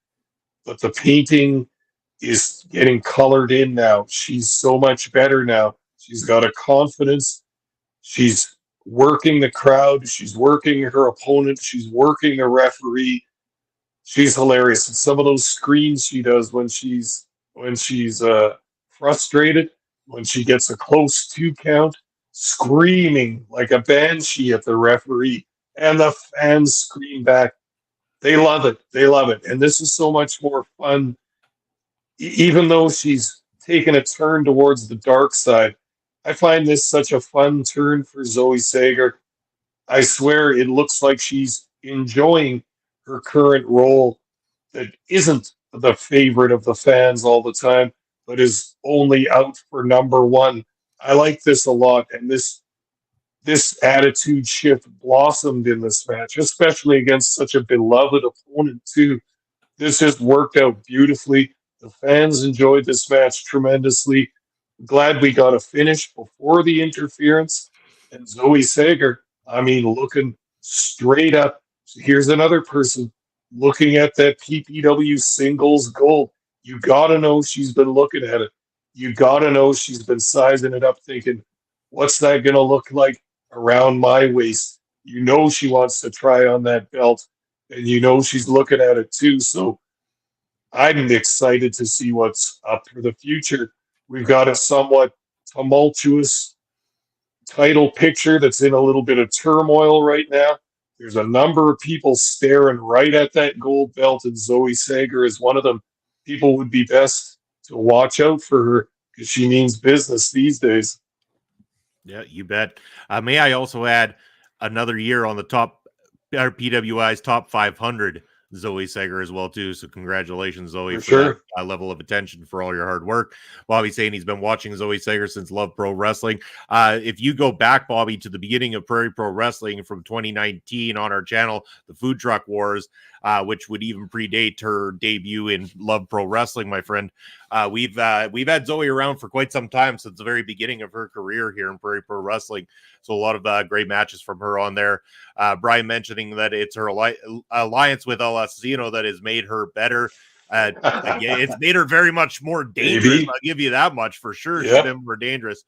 But the painting is getting colored in now. She's so much better now. She's got a confidence. She's working the crowd. She's working her opponent. She's working the referee. She's hilarious. And some of those screams she does when she's frustrated, when she gets a close 2 count, screaming like a banshee at the referee, and the fans scream back. They love it. They love it. And this is so much more fun, even though she's taken a turn towards the dark side. I find this such a fun turn for Zoe Sager. I swear it looks like she's enjoying her current role that isn't the favorite of the fans all the time, but is only out for number one. I like this a lot, and this attitude shift blossomed in this match, especially against such a beloved opponent too. This just worked out beautifully. The fans enjoyed this match tremendously. Glad we got a finish before the interference. And Zoe Sager, I mean, looking straight up. Here's another person looking at that PPW singles gold. You got to know she's been looking at it. You got to know she's been sizing it up, thinking, what's that going to look like around my waist? You know she wants to try on that belt, and you know she's looking at it too. So I'm excited to see what's up for the future. We've got a somewhat tumultuous title picture that's in a little bit of turmoil right now. There's a number of people staring right at that gold belt, and Zoe Sager is one of them. People would be best to watch out for her because she means business these days. Yeah, you bet. May I also add another year on the top PWI's top 500 Zoe Sager as well too. So congratulations, Zoe, for sure. That level of attention for all your hard work. Bobby's saying he's been watching Zoe Sager since Love Pro Wrestling. If you go back, Bobby, to the beginning of Prairie Pro Wrestling from 2019 on our channel, the Food Truck Wars, which would even predate her debut in Love Pro Wrestling, my friend. We've had Zoe around for quite some time, since the very beginning of her career here in Prairie Pro Wrestling. So a lot of great matches from her on there. Brian mentioning that it's her alliance with El Assassino that has made her better. Again, it's made her very much more dangerous. Maybe. I'll give you that much for sure. Yep. She's been more dangerous.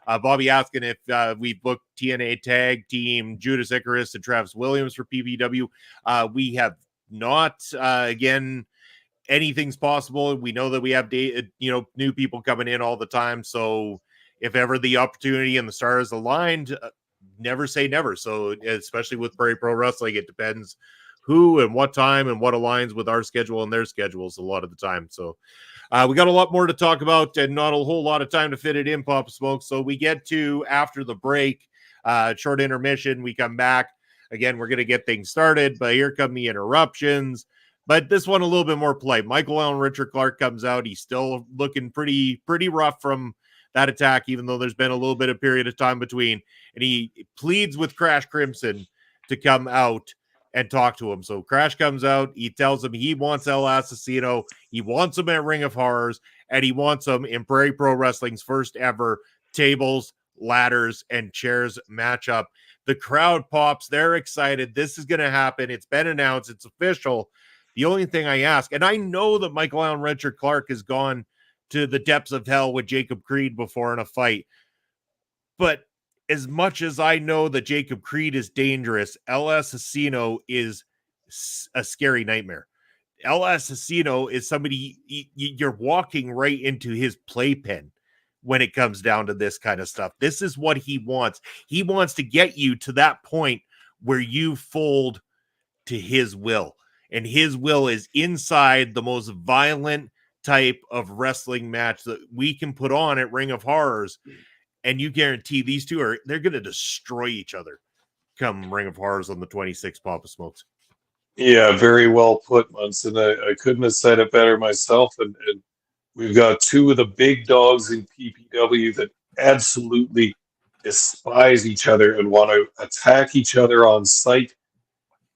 Bobby asking if we booked TNA Tag Team Judas Icarus and Travis Williams for PPW. We have not. Again, anything's possible. We know that we have new people coming in all the time. So if ever the opportunity and the stars aligned, never say never. So especially with Prairie Pro Wrestling, it depends who and what time and what aligns with our schedule and their schedules a lot of the time. So we got a lot more to talk about and not a whole lot of time to fit it in, Papa Smoke. So we get to after the break, short intermission. We come back. Again, we're going to get things started, but here come the interruptions. But this one a little bit more polite. Michael Allen Richard Clark comes out. He's still looking pretty rough from that attack, even though there's been a little bit of period of time between. And he pleads with Crash Crimson to come out and talk to him. So Crash comes out. He tells him he wants El Assassino. He wants him at Ring of Horrors, and he wants him in Prairie Pro Wrestling's first ever tables, ladders, and chairs matchup. The crowd pops. They're excited. This is going to happen. It's been announced. It's official. The only thing I ask, and I know that Michael Allen Richard Clark has gone to the depths of hell with Jacob Creed before in a fight, but as much as I know that Jacob Creed is dangerous, El Assassino is a scary nightmare. El Assassino is somebody you're walking right into his playpen when it comes down to this kind of stuff. This is what he wants. He wants to get you to that point where you fold to his will. And his will is inside the most violent type of wrestling match that we can put on at Ring of Horrors. And you guarantee these two they're going to destroy each other come Ring of Horrors on the 26th, Papa Smokes. Yeah, very well put, Munson. I couldn't have said it better myself. And we've got two of the big dogs in PPW that absolutely despise each other and want to attack each other on sight.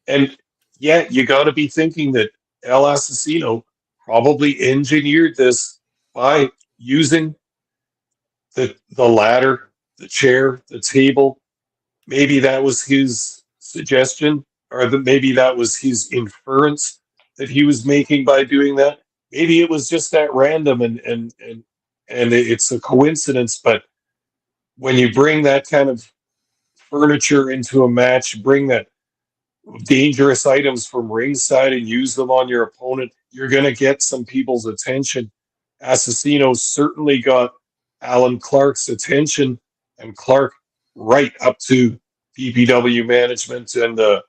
And yeah, you got to be thinking that El Assassino probably engineered this by using the ladder, the chair, the table. Maybe that was his suggestion, or maybe that was his inference that he was making by doing that. maybe it was just that random and it's a coincidence, but when you bring that kind of furniture into a match, bring that dangerous items from ringside and use them on your opponent, you're going to get some people's attention. Assassino certainly got Alan Clark's attention, and Clark right up to PPW management and the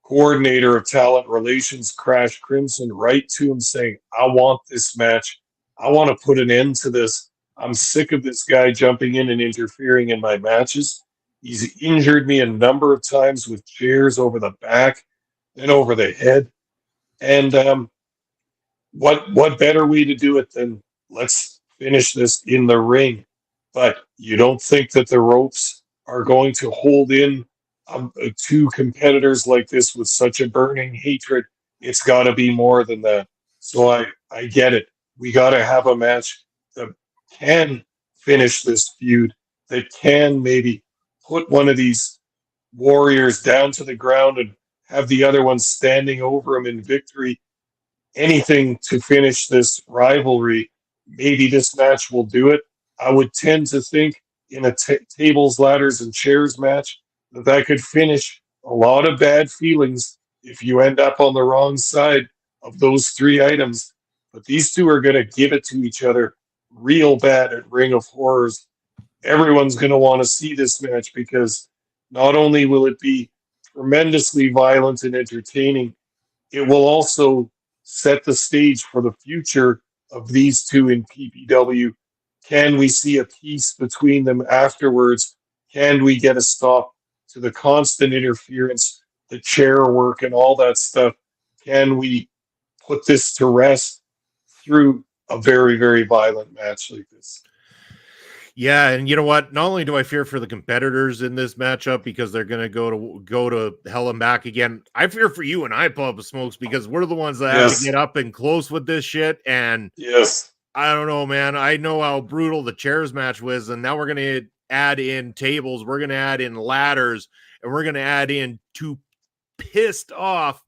coordinator of talent relations, Crash Crimson, right to him saying, I want this match. I want to put an end to this. I'm sick of this guy jumping in and interfering in my matches. He's injured me a number of times with chairs over the back and over the head. And what better way to do it than let's finish this in the ring? But you don't think that the ropes are going to hold in two competitors like this with such a burning hatred? It's got to be more than that. So I get it. We got to have a match that can finish this feud, that can maybe put one of these warriors down to the ground and have the other one standing over him in victory. Anything to finish this rivalry. Maybe this match will do it. I would tend to think in a tables, ladders, and chairs match that could finish a lot of bad feelings if you end up on the wrong side of those three items. But these two are going to give it to each other real bad at Ring of Horrors. Everyone's going to want to see this match because not only will it be tremendously violent and entertaining, it will also set the stage for the future of these two in PPW. Can we see a peace between them afterwards? Can we get a stop to the constant interference, the chair work, and all that stuff? Can we put this to rest through a very, very violent match like this? Yeah, and you know what? Not only do I fear for the competitors in this matchup because they're going to go to hell and back again, I fear for you and I, Papa Smokes, because we're the ones that have to get up and close with this shit. And I don't know, man. I know how brutal the chairs match was, and now we're going to add in tables, we're going to add in ladders, and we're going to add in two pissed off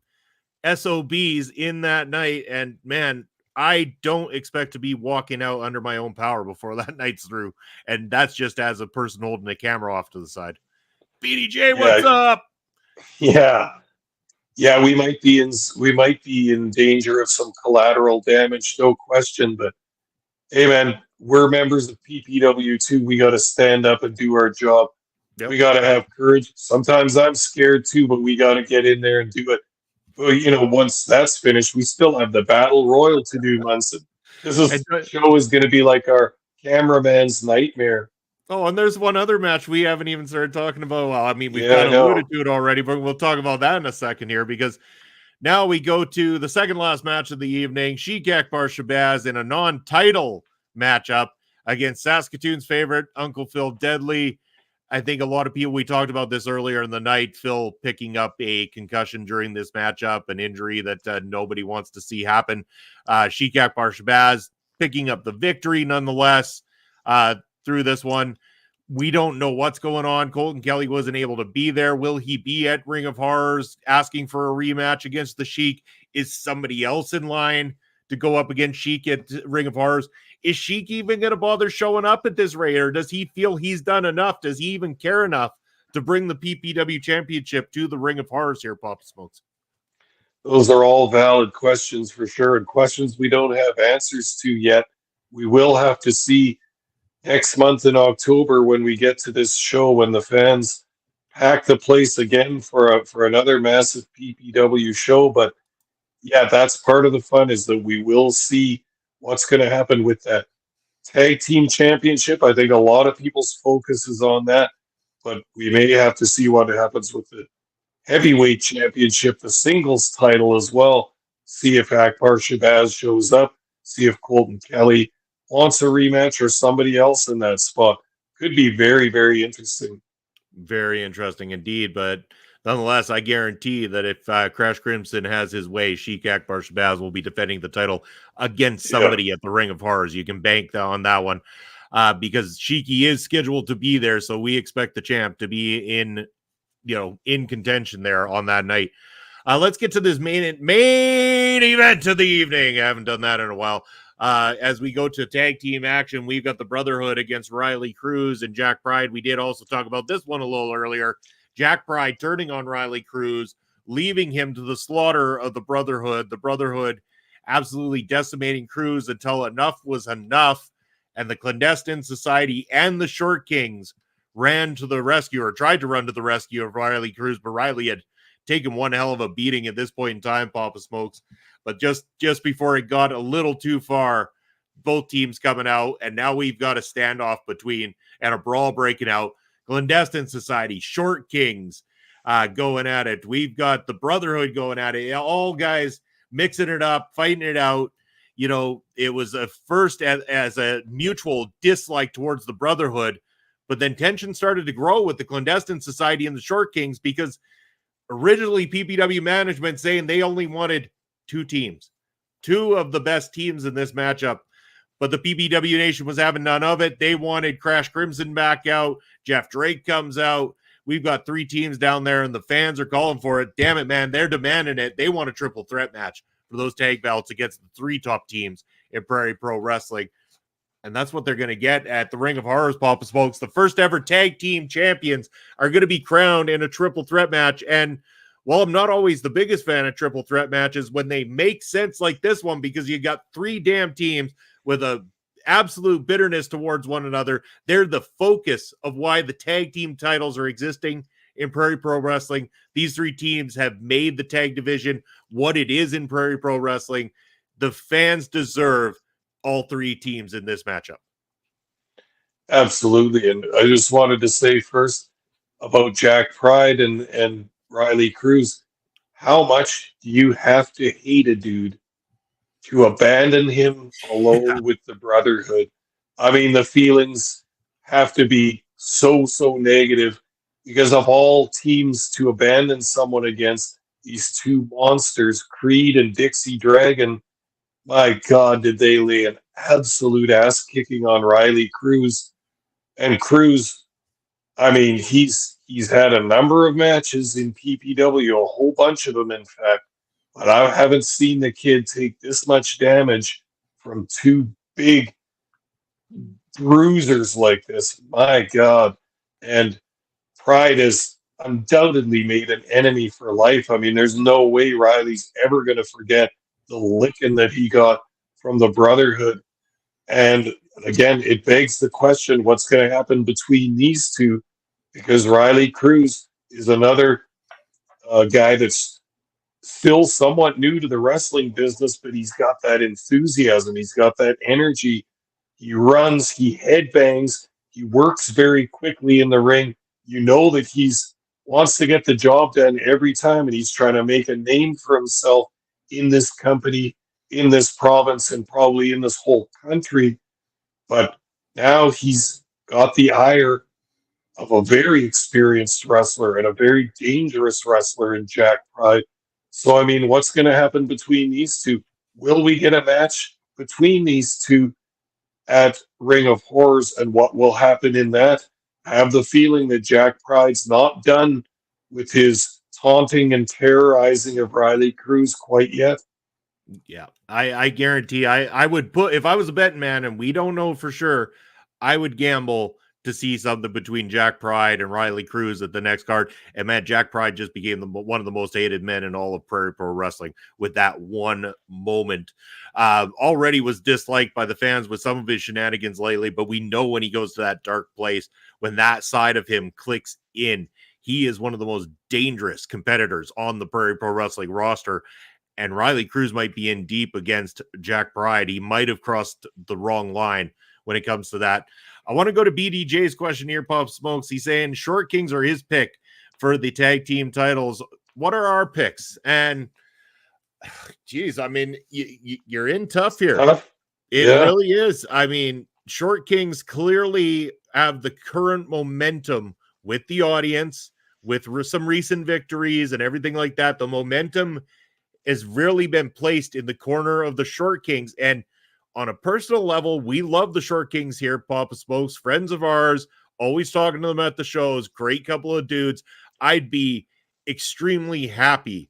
SOBs in that night. And man, I don't expect to be walking out under my own power before that night's through. And that's just as a person holding the camera off to the side. BDJ, what's up? Yeah. Yeah, we might be in danger of some collateral damage, no question. But hey, man, we're members of PPW too. We got to stand up and do our job. Yep. We got to have courage. Sometimes I'm scared too, but we got to get in there and do it. Well, you know, once that's finished, we still have the Battle Royal to do, Munson. This show is going to be like our cameraman's nightmare. Oh, and there's one other match we haven't even started talking about. Well, I mean, we've kind of alluded to it already, but we'll talk about that in a second here, because now we go to the second last match of the evening. Sheik Akbar Shabazz in a non-title matchup against Saskatoon's favorite, Uncle Phil Deadly. I think a lot of people, we talked about this earlier in the night, Phil picking up a concussion during this matchup, an injury that nobody wants to see happen. Sheik Akbar Shabazz picking up the victory nonetheless through this one. We don't know what's going on. Colton Kelly wasn't able to be there. Will he be at Ring of Horrors asking for a rematch against the Sheik? Is somebody else in line to go up against Sheik at Ring of Horrors? Is Sheik even going to bother showing up at this raid, or does he feel he's done enough? Does he even care enough to bring the PPW championship to the Ring of Horrors here, Papa Smokes? Those are all valid questions for sure, and questions we don't have answers to yet. We will have to see next month in October when we get to this show, when the fans pack the place again for another massive PPW show. But yeah, that's part of the fun, is that we will see what's going to happen with that tag team championship. I think a lot of people's focus is on that, but we may have to see what happens with the heavyweight championship, the singles title as well. See if Akbar Shabazz shows up, see if Colton Kelly wants a rematch or somebody else in that spot. Could be very, very interesting. Very interesting indeed, but nonetheless, I guarantee that if Crash Crimson has his way, Sheik Akbar Shabazz will be defending the title against somebody at the Ring of Horrors. You can bank on that one because Sheiky is scheduled to be there, so we expect the champ to be in contention there on that night. Let's get to this main event of the evening. I haven't done that in a while. As we go to tag team action, we've got the Brotherhood against Riley Cruz and Jack Pride. We did also talk about this one a little earlier. Jack Pride turning on Riley Cruz, leaving him to the slaughter of the Brotherhood. The Brotherhood absolutely decimating Cruz until enough was enough, and the Clandestine Society and the Short Kings ran to the rescue, or tried to run to the rescue of Riley Cruz, but Riley had taken one hell of a beating at this point in time, Papa Smokes. But just before it got a little too far, both teams coming out, and now we've got a standoff between and a brawl breaking out. Clandestine Society, Short Kings going at it. We've got the Brotherhood going at it. All guys mixing it up, fighting it out. You know, it was a first as a mutual dislike towards the Brotherhood, but then tension started to grow with the Clandestine Society and the Short Kings, because originally PPW management saying they only wanted two teams, two of the best teams in this matchup. But the PPW Nation was having none of it. They wanted Crash Crimson back out. Jeff Drake comes out. We've got three teams down there, and the fans are calling for it. Damn it, man. They're demanding it. They want a triple threat match for those tag belts against the three top teams in Prairie Pro Wrestling. And that's what they're going to get at the Ring of Horrors, Papa Smokes. The first ever tag team champions are going to be crowned in a triple threat match. And while I'm not always the biggest fan of triple threat matches, when they make sense like this one, because you got three damn teams with a absolute bitterness towards one another, they're the focus of why the tag team titles are existing in Prairie Pro Wrestling. These three teams have made the tag division what it is in Prairie Pro Wrestling. The fans deserve all three teams in this matchup. Absolutely. And I just wanted to say first about Jack Pride and Riley Cruz. How much do you have to hate a dude to abandon him alone with the Brotherhood? I mean, the feelings have to be so negative, because of all teams to abandon someone against these two monsters, Creed and Dixie Dragon. My God, did they lay an absolute ass kicking on Riley Cruz. And Cruz, I mean, he's had a number of matches in PPW, a whole bunch of them, in fact. But I haven't seen the kid take this much damage from two big bruisers like this. My God. And Pride has undoubtedly made an enemy for life. I mean, there's no way Riley's ever going to forget the licking that he got from the Brotherhood. And again, it begs the question, what's going to happen between these two? Because Riley Cruz is another guy that's still somewhat new to the wrestling business, but he's got that enthusiasm. He's got that energy. He runs, he headbangs, he works very quickly in the ring. You know that he's wants to get the job done every time, and he's trying to make a name for himself in this company, in this province, and probably in this whole country. But now he's got the ire of a very experienced wrestler and a very dangerous wrestler in Jack Pride. So, I mean, what's going to happen between these two? Will we get a match between these two at Ring of Horrors, and what will happen in that? I have the feeling that Jack Pride's not done with his taunting and terrorizing of Riley Cruz quite yet. Yeah, I guarantee I would put, if I was a betting man, and we don't know for sure, I would gamble to see something between Jack Pride and Riley Cruz at the next card. And man, Jack Pride just became one of the most hated men in all of Prairie Pro Wrestling with that one moment. Already was disliked by the fans with some of his shenanigans lately, but we know when he goes to that dark place, when that side of him clicks in, he is one of the most dangerous competitors on the Prairie Pro Wrestling roster. And Riley Cruz might be in deep against Jack Pride. He might have crossed the wrong line when it comes to that. I want to go to BDJ's question here, Pop Smokes. He's saying Short Kings are his pick for the tag team titles. What are our picks? And, geez, I mean, you're in tough here. It really is. I mean, Short Kings clearly have the current momentum with the audience, with some recent victories and everything like that. The momentum has really been placed in the corner of the Short Kings. And on a personal level, we love the Short Kings here, Papa Smokes, friends of ours, always talking to them at the shows, great couple of dudes. I'd be extremely happy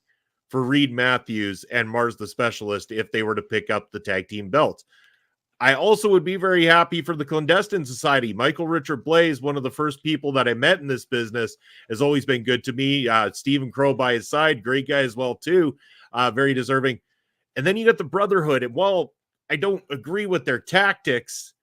for Reed Matthews and Mars the Specialist if they were to pick up the tag team belts. I also would be very happy for the Clandestine Society. Michael Richard Blaze, one of the first people that I met in this business, has always been good to me. Stephen Crow by his side, great guy as well too, very deserving. And then you got the Brotherhood. And while I don't agree with their tactics,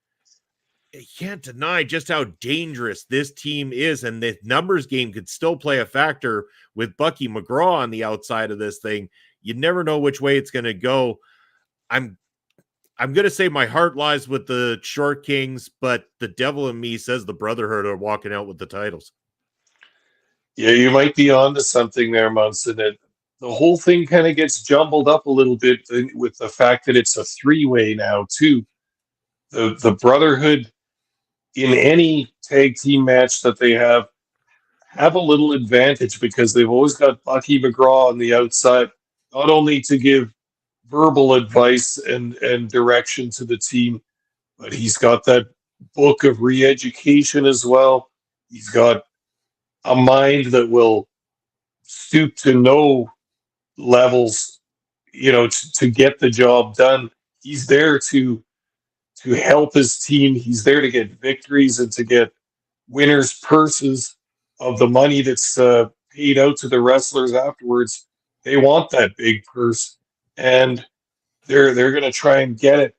you can't deny just how dangerous this team is, and the numbers game could still play a factor with Bucky McGraw on the outside of this thing. You never know which way it's going to go. I'm going to say my heart lies with the Short Kings, but the devil in me says the Brotherhood are walking out with the titles. Yeah, you might be onto something there, Munson. And the whole thing kind of gets jumbled up a little bit with the fact that it's a three-way now, too. The Brotherhood, in any tag team match that they have a little advantage because they've always got Bucky McGraw on the outside, not only to give verbal advice and direction to the team, but he's got that book of re-education as well. He's got a mind that will stoop to no levels, to get the job done. He's there to help his team. He's there to get victories and to get winners' purses of the money that's paid out to the wrestlers afterwards. They want that big purse, and they're going to try and get it.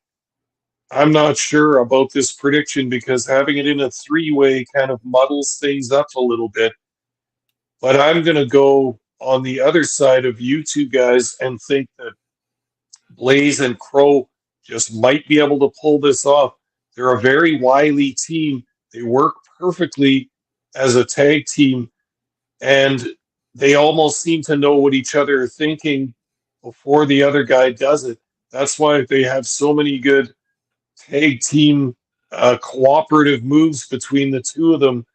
I'm not sure about this prediction because having it in a three-way kind of muddles things up a little bit. But I'm going to go on the other side of you two guys and think that Blaze and Crow just might be able to pull this off. They're a very wily team. They work perfectly as a tag team, and they almost seem to know what each other are thinking before the other guy does it. That's why they have so many good tag team cooperative moves between the two of them.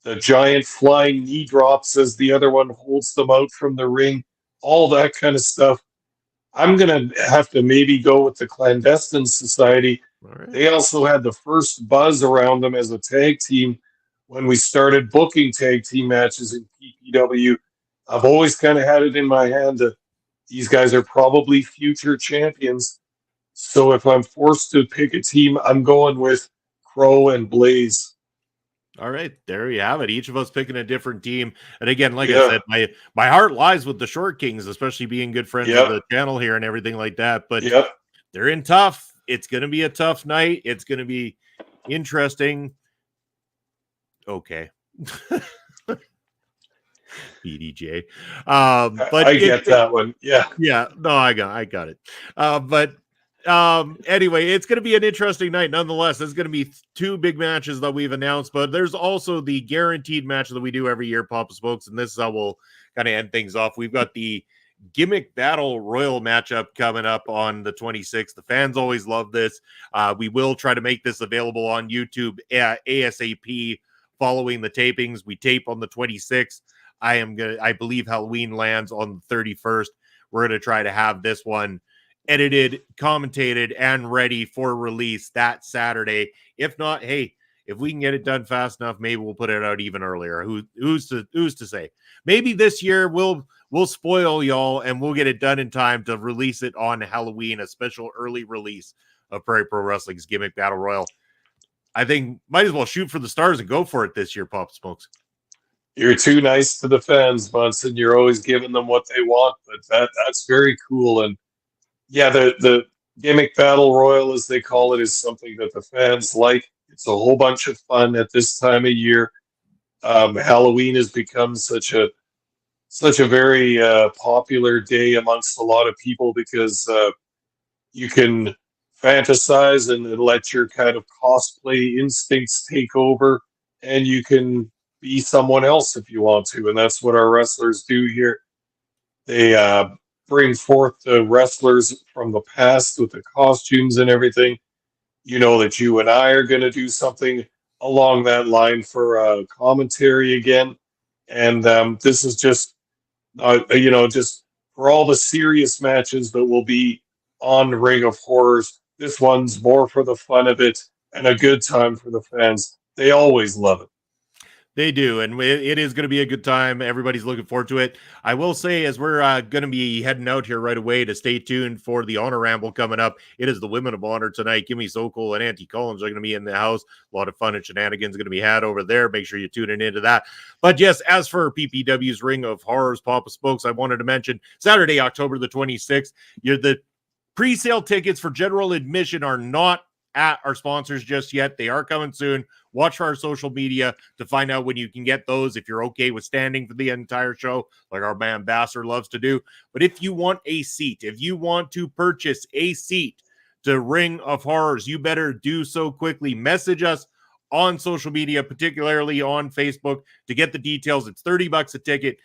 The giant flying knee drops as the other one holds them out from the ring, all that kind of stuff. I'm going to have to maybe go with the Clandestine Society. Right. They also had the first buzz around them as a tag team when we started booking tag team matches in PPW. I've always kind of had it in my hand that these guys are probably future champions. So if I'm forced to pick a team, I'm going with Crow and Blaze. All right, there you have it. Each of us picking a different team. And again, like I said, my heart lies with the Short Kings, especially being good friends of the channel here and everything like that. But they're in tough. It's going to be a tough night. It's going to be interesting. Okay. BDJ. But I get that one. Yeah. Yeah. No, I got it. But anyway, it's going to be an interesting night nonetheless. There's going to be two big matches that we've announced, but there's also the guaranteed match that we do every year, Papa Smokes, and this is how we'll kind of end things off. We've got the Gimmick Battle Royal matchup coming up on the 26th. The fans always love this. We will try to make this available on YouTube ASAP following the tapings. We tape on the 26th. I believe Halloween lands on the 31st. We're going to try to have this one edited, commentated, and ready for release that Saturday. If not, hey, if we can get it done fast enough, maybe we'll put it out even earlier. Who's to say? Maybe this year we'll spoil y'all and we'll get it done in time to release it on Halloween, a special early release of Prairie Pro Wrestling's Gimmick Battle Royal. I think might as well shoot for the stars and go for it this year, Pop Smokes. You're too nice to the fans, Munson. You're always giving them what they want, but that's very cool. And yeah, the Gimmick Battle Royal, as they call it, is something that the fans like. It's a whole bunch of fun at this time of year. Halloween has become such a very popular day amongst a lot of people because you can fantasize and let your kind of cosplay instincts take over, and you can be someone else if you want to, and that's what our wrestlers do here. They bring forth the wrestlers from the past with the costumes and everything. You know that you and I are going to do something along that line for commentary again, and this is just just for all the serious matches that will be on Ring of Horrors. This one's more for the fun of it and a good time for the fans. They always love it. They do, and it is going to be a good time. Everybody's looking forward to it. I will say, as we're going to be heading out here right away, to stay tuned for the Honor Ramble coming up. It is the Women of Honor tonight. Kimmy Sokol and Auntie Collins are going to be in the house. A lot of fun and shenanigans going to be had over there. Make sure you tune into that. But yes, as for PPW's Ring of Horrors, Papa Spokes, I wanted to mention Saturday, October the 26th. The pre-sale tickets for general admission are not at our sponsors just yet. They are coming soon. Watch our social media to find out when you can get those, if you're okay with standing for the entire show, like our man Basser loves to do. But if you want a seat, if you want to purchase a seat to Ring of Horrors, you better do so quickly. Message us on social media, particularly on Facebook, to get the details. It's $30 a ticket.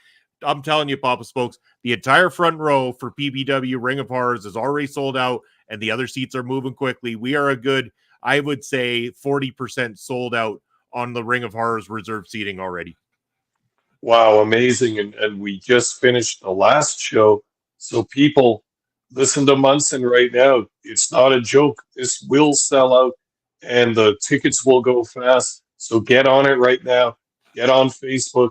I'm telling you, Papa Spokes, the entire front row for PPW Ring of Horrors is already sold out, and the other seats are moving quickly. We are a good, I would say, 40% sold out on the Ring of Horrors reserved seating already. Wow, amazing. And we just finished the last show. So people, listen to Munson right now. It's not a joke. This will sell out, and the tickets will go fast. So get on it right now. Get on Facebook.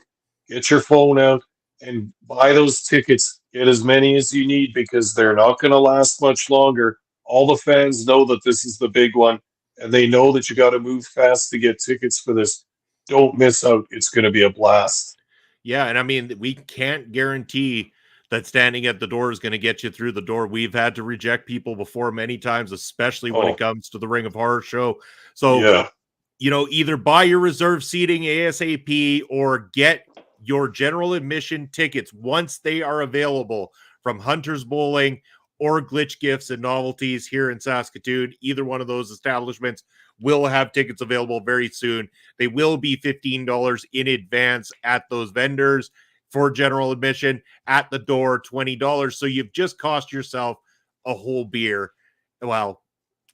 Get your phone out and buy those tickets. Get as many as you need, because they're not going to last much longer. All the fans know that this is the big one, and they know that you got to move fast to get tickets for this. Don't miss out. It's going to be a blast. Yeah, and I mean, we can't guarantee that standing at the door is going to get you through the door. We've had to reject people before many times, especially when it comes to the Ring of Horror show. So, yeah, either buy your reserve seating ASAP or get your general admission tickets once they are available from Hunter's Bowling or Glitch Gifts and Novelties here in Saskatoon. Either one of those establishments will have tickets available very soon. They will be $15 in advance at those vendors for general admission. At the door, $20. So you've just cost yourself a whole beer. Well,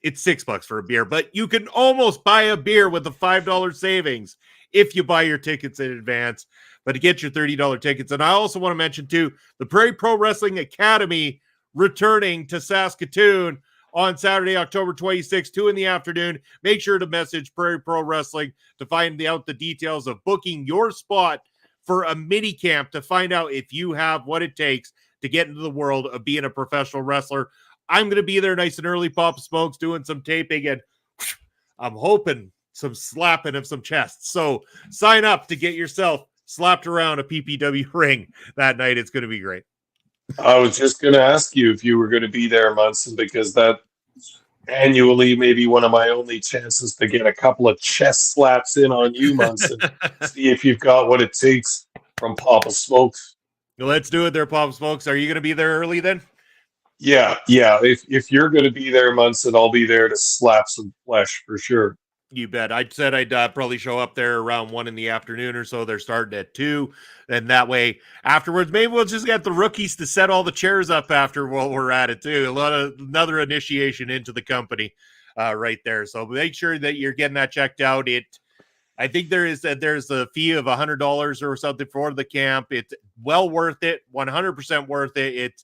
it's $6 for a beer, but you can almost buy a beer with a $5 savings if you buy your tickets in advance. But to get your $30 tickets, and I also want to mention too, the Prairie Pro Wrestling Academy returning to Saskatoon on Saturday, October 26th, 2 in the afternoon. Make sure to message Prairie Pro Wrestling to find out the details of booking your spot for a mini camp, to find out if you have what it takes to get into the world of being a professional wrestler. I'm going to be there nice and early, Papa Smokes, doing some taping, and I'm hoping some slapping of some chests. So sign up to get yourself slapped around a PPW ring that night. It's going to be great. I was just going to ask you if you were going to be there, Munson, because that annually may be one of my only chances to get a couple of chest slaps in on you, Munson. See if you've got what it takes from Papa Smokes. Let's do it there, Papa Smokes. Are you going to be there early then? Yeah. If you're going to be there, Munson, I'll be there to slap some flesh for sure. You bet. I said I'd probably show up there around 1 in the afternoon or so. They're starting at 2. And that way, afterwards, maybe we'll just get the rookies to set all the chairs up after while we're at it, too. Another initiation into the company right there. So make sure that you're getting that checked out. I think there's a fee of $100 or something for the camp. It's well worth it, 100% worth it.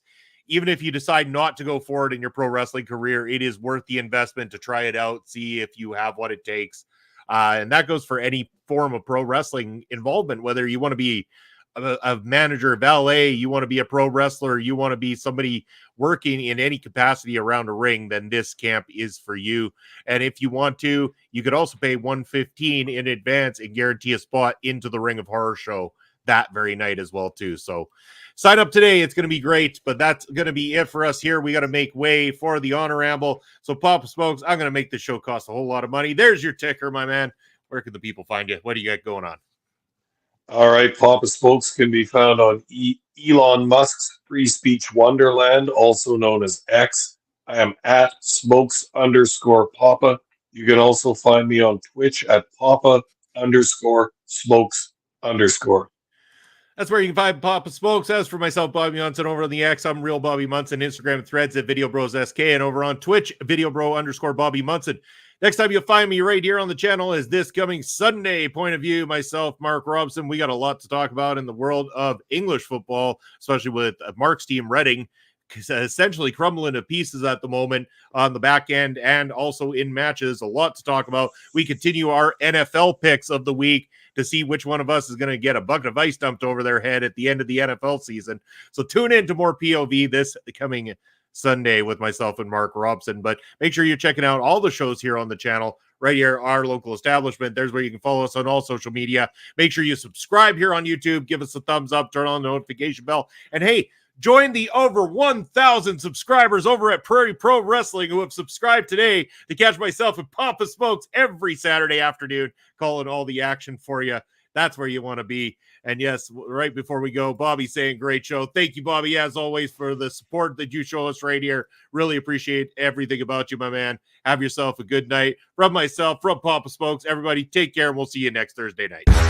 Even if you decide not to go forward in your pro wrestling career, it is worth the investment to try it out, see if you have what it takes. And that goes for any form of pro wrestling involvement, whether you want to be a manager, a valet, you want to be a pro wrestler, you want to be somebody working in any capacity around a ring, then this camp is for you. And if you want to, you could also pay $115 in advance and guarantee a spot into the Ring of Horror show that very night as well, too. So sign up today. It's going to be great, but that's going to be it for us here. We got to make way for the Honor Ramble. So Papa Smokes, I'm going to make this show cost a whole lot of money. There's your ticker, my man. Where can the people find you? What do you got going on? All right, Papa Smokes can be found on Elon Musk's Free Speech Wonderland, also known as X. I am at Smokes_Papa. You can also find me on Twitch at Papa_Smokes_. That's where you can find Papa Smokes. As for myself, Bobby Munson, over on the X, I'm Real Bobby Munson. Instagram Threads at Video Bros SK, and over on Twitch, VideoBro_Bobby Munson. Next time you'll find me right here on the channel is this coming Sunday. Point of View, myself, Mark Robson. We got a lot to talk about in the world of English football, especially with Mark's team, Reading, essentially crumbling to pieces at the moment on the back end and also in matches. A lot to talk about. We continue our NFL picks of the week to see which one of us is going to get a bucket of ice dumped over their head at the end of the NFL season. So tune in to more POV this coming Sunday with myself and Mark Robson. But make sure you're checking out all the shows here on the channel right here, our local establishment. There's where you can follow us on all social media. Make sure you subscribe here on YouTube, give us a thumbs up, turn on the notification bell, and hey, join the over 1,000 subscribers over at Prairie Pro Wrestling who have subscribed today to catch myself and Papa Smokes every Saturday afternoon, calling all the action for you. That's where you want to be. And yes, right before we go, Bobby saying great show. Thank you, Bobby, as always, for the support that you show us right here. Really appreciate everything about you, my man. Have yourself a good night. From myself, from Papa Smokes, everybody take care, and we'll see you next Thursday night.